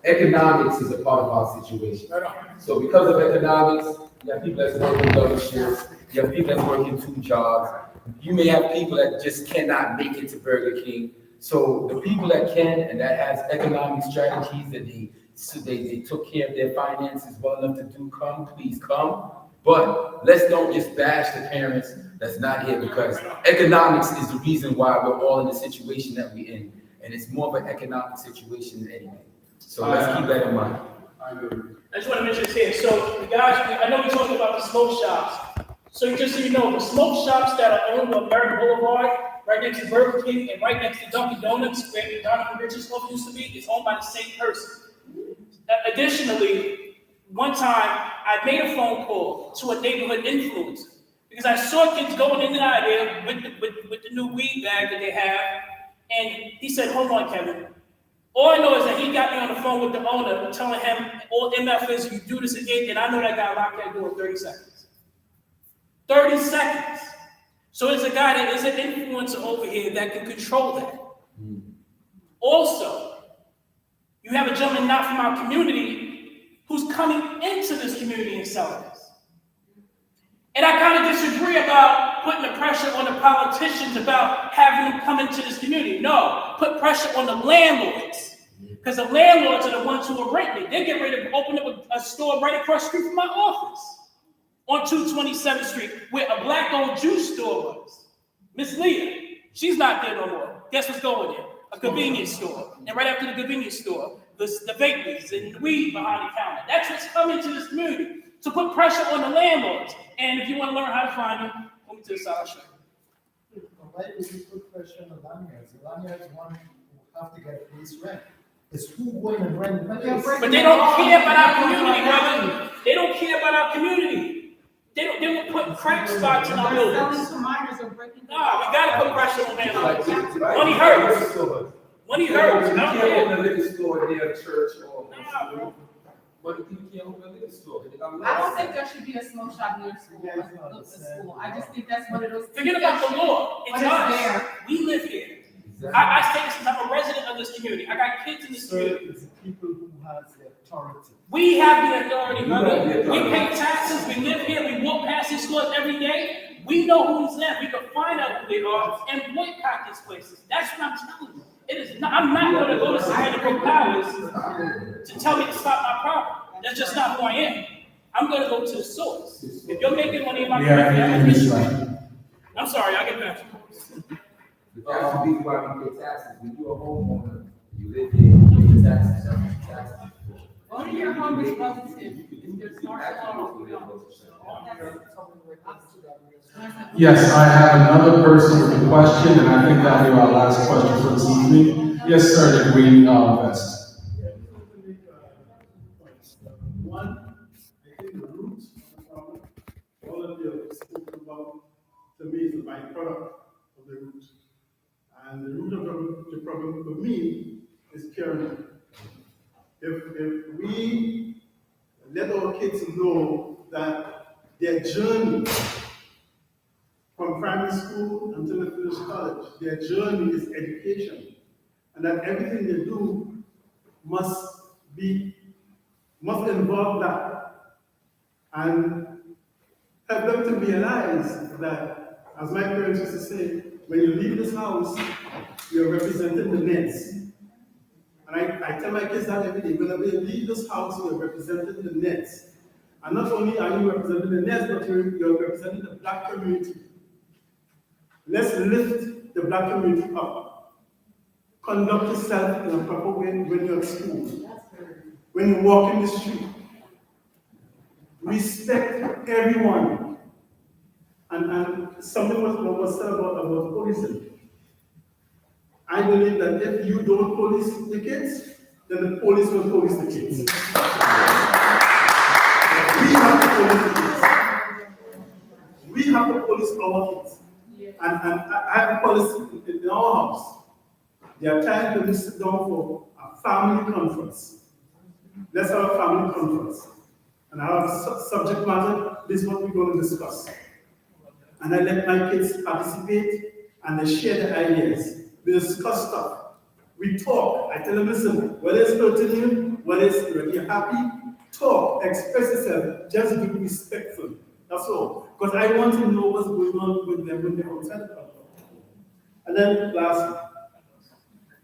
economics is a part of our situation. So because of economics, you have people that's working double shifts, you have people that's working 2 jobs. You may have people that just cannot make it to Burger King. So the people that can and that has economic strategies that they took care of their finances well enough to do, please come. But let's don't just bash the parents that's not here, because economics is the reason why we're all in the situation that we're in. And it's more of an economic situation than anything. So let's keep that in mind. I agree. I just want to mention this here. So, the guys, I know we talked about the smoke shops. So just so you know, the smoke shops that are owned on Merritt Boulevard, right next to Burger King and right next to Dunkin' Donuts, where Donovan Richards' office used to be, is owned by the same person. Additionally, one time I made a phone call to a neighborhood influencer because I saw kids going in and out of there with the new weed bag that they have, and he said, "Hold on, Kevin." All I know is that he got me on the phone with the owner, telling him all MF is you do this again, and I know that guy locked that door in 30 seconds. 30 seconds. So there's a guy that is an influencer over here that can control that. Also, you have a gentleman not from our community who's coming into this community and selling this. And I kind of disagree about putting the pressure on the politicians about having them come into this community. No, put pressure on the landlords. Because the landlords are the ones who are renting it. They're getting ready to open up a store right across the street from my office on 227th Street, where a black-owned juice store was. Miss Leah, she's not there no more. Guess what's going there? A convenience store. And right after the convenience store, the vapors and the weed behind the counter. That's what's coming to this community. To put pressure on the landlords. And if you want to learn how to find them, come to the side show. Why do you put pressure on the landlords? The landlords want who have to get a lease rent. It's who going and rent. But they don't care about our community, brother. They don't care about our community. They don't put crack spots in our buildings. No, we gotta put pressure on landlords. Money hurts. Money hurts. You can't open a liquor store near a church or but you can't open a liquor store. I don't think there should be a smoke shop near school. I just think that's one of those. Forget about the law. It's us. We live here. I say this because I'm a resident of this community. I got kids in this community. It's the people who has the authority. We have the authority, brother. We pay taxes. We live here. We walk past these stores every day. We know who's there. We can find out who they are and boycott these places. That's what I'm telling you. It is not, I'm not going to go to political powers to tell me to stop my problem. That's just not who I am. I'm going to go to the source. If you're making money in my community, I'm sorry, I'll get back to you. That's the reason why we pay taxes. When you're a homeowner, you live here, you pay taxes. Go to your homeless relative. Yes, I have another person with a question, and I think that'll be our last question for this evening. Yes, sir, the green vest. One, I think the root of the problem, all of you have spoken about, to me, is the byproduct of the root. And the root of the problem for me is parenting. If we let our kids know that their journey from primary school until they finish college, their journey is education. And that everything they do must involve that. And help them to realize that, as my parents used to say, when you leave this house, you're representing the nets. And I tell my kids that every day, whenever you leave this house, you're representing the nets. And not only are you representing the nets, but you're representing the Black community. Let's lift the Black community up. Conduct yourself in a proper way when you're at school, when you walk in the street. Respect everyone. And something was said about policing. I believe that if you don't police the kids, then the police will police the kids. We have to police the kids. We have to police our kids. And I have a policy in our house. There are times when we sit down for a family conference. Let's have a family conference. And I have a subject matter, this is what we're going to discuss. And I let my kids participate and they share their ideas. We discuss stuff. We talk. I tell them, listen, whether it's hurting you, whether you're happy, talk, express yourself, just be respectful. That's all. Because I want to know what's going on with them when they're outside the country. And then lastly,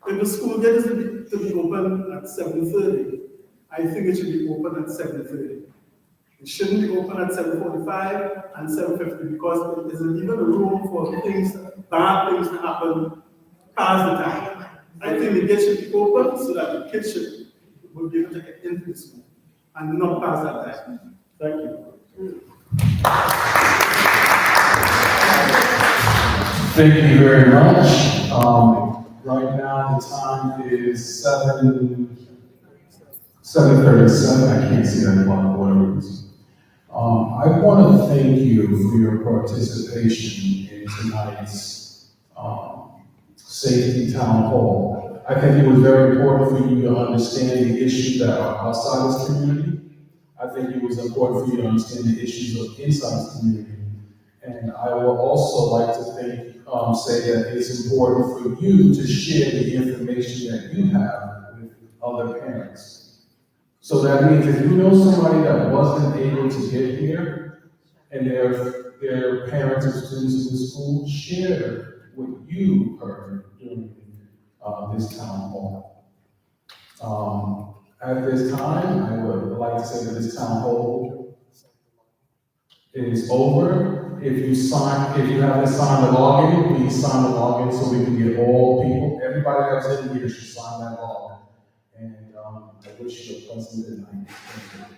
if the school gets to be open at 7:30, I think it should be open at 7:30. It shouldn't be open at 7:45 and 7:50 because there's even a room for things, bad things to happen past the time. I think the gate should be open so that the kids will be able to get into the school and not past that time. Thank you. Thank you very much. Right now the time is 7:37. I can't see that clock, whatever it is. I want to thank you for your participation in tonight's Safety Town Hall. I think it was very important for you to understand the issues that are outside this community. I think it was important for you to understand the issues of inside this community. And I would also like to say that it's important for you to share the information that you have with other parents. So that means if you know somebody that wasn't able to get here and their parents or students in the school, share what you heard during this town hall. At this time, I would like to say that this town hall is over. If you haven't signed the login, please sign the login so we can get all people, everybody that's in here should sign that login. And I wish you a pleasant night. Thank you.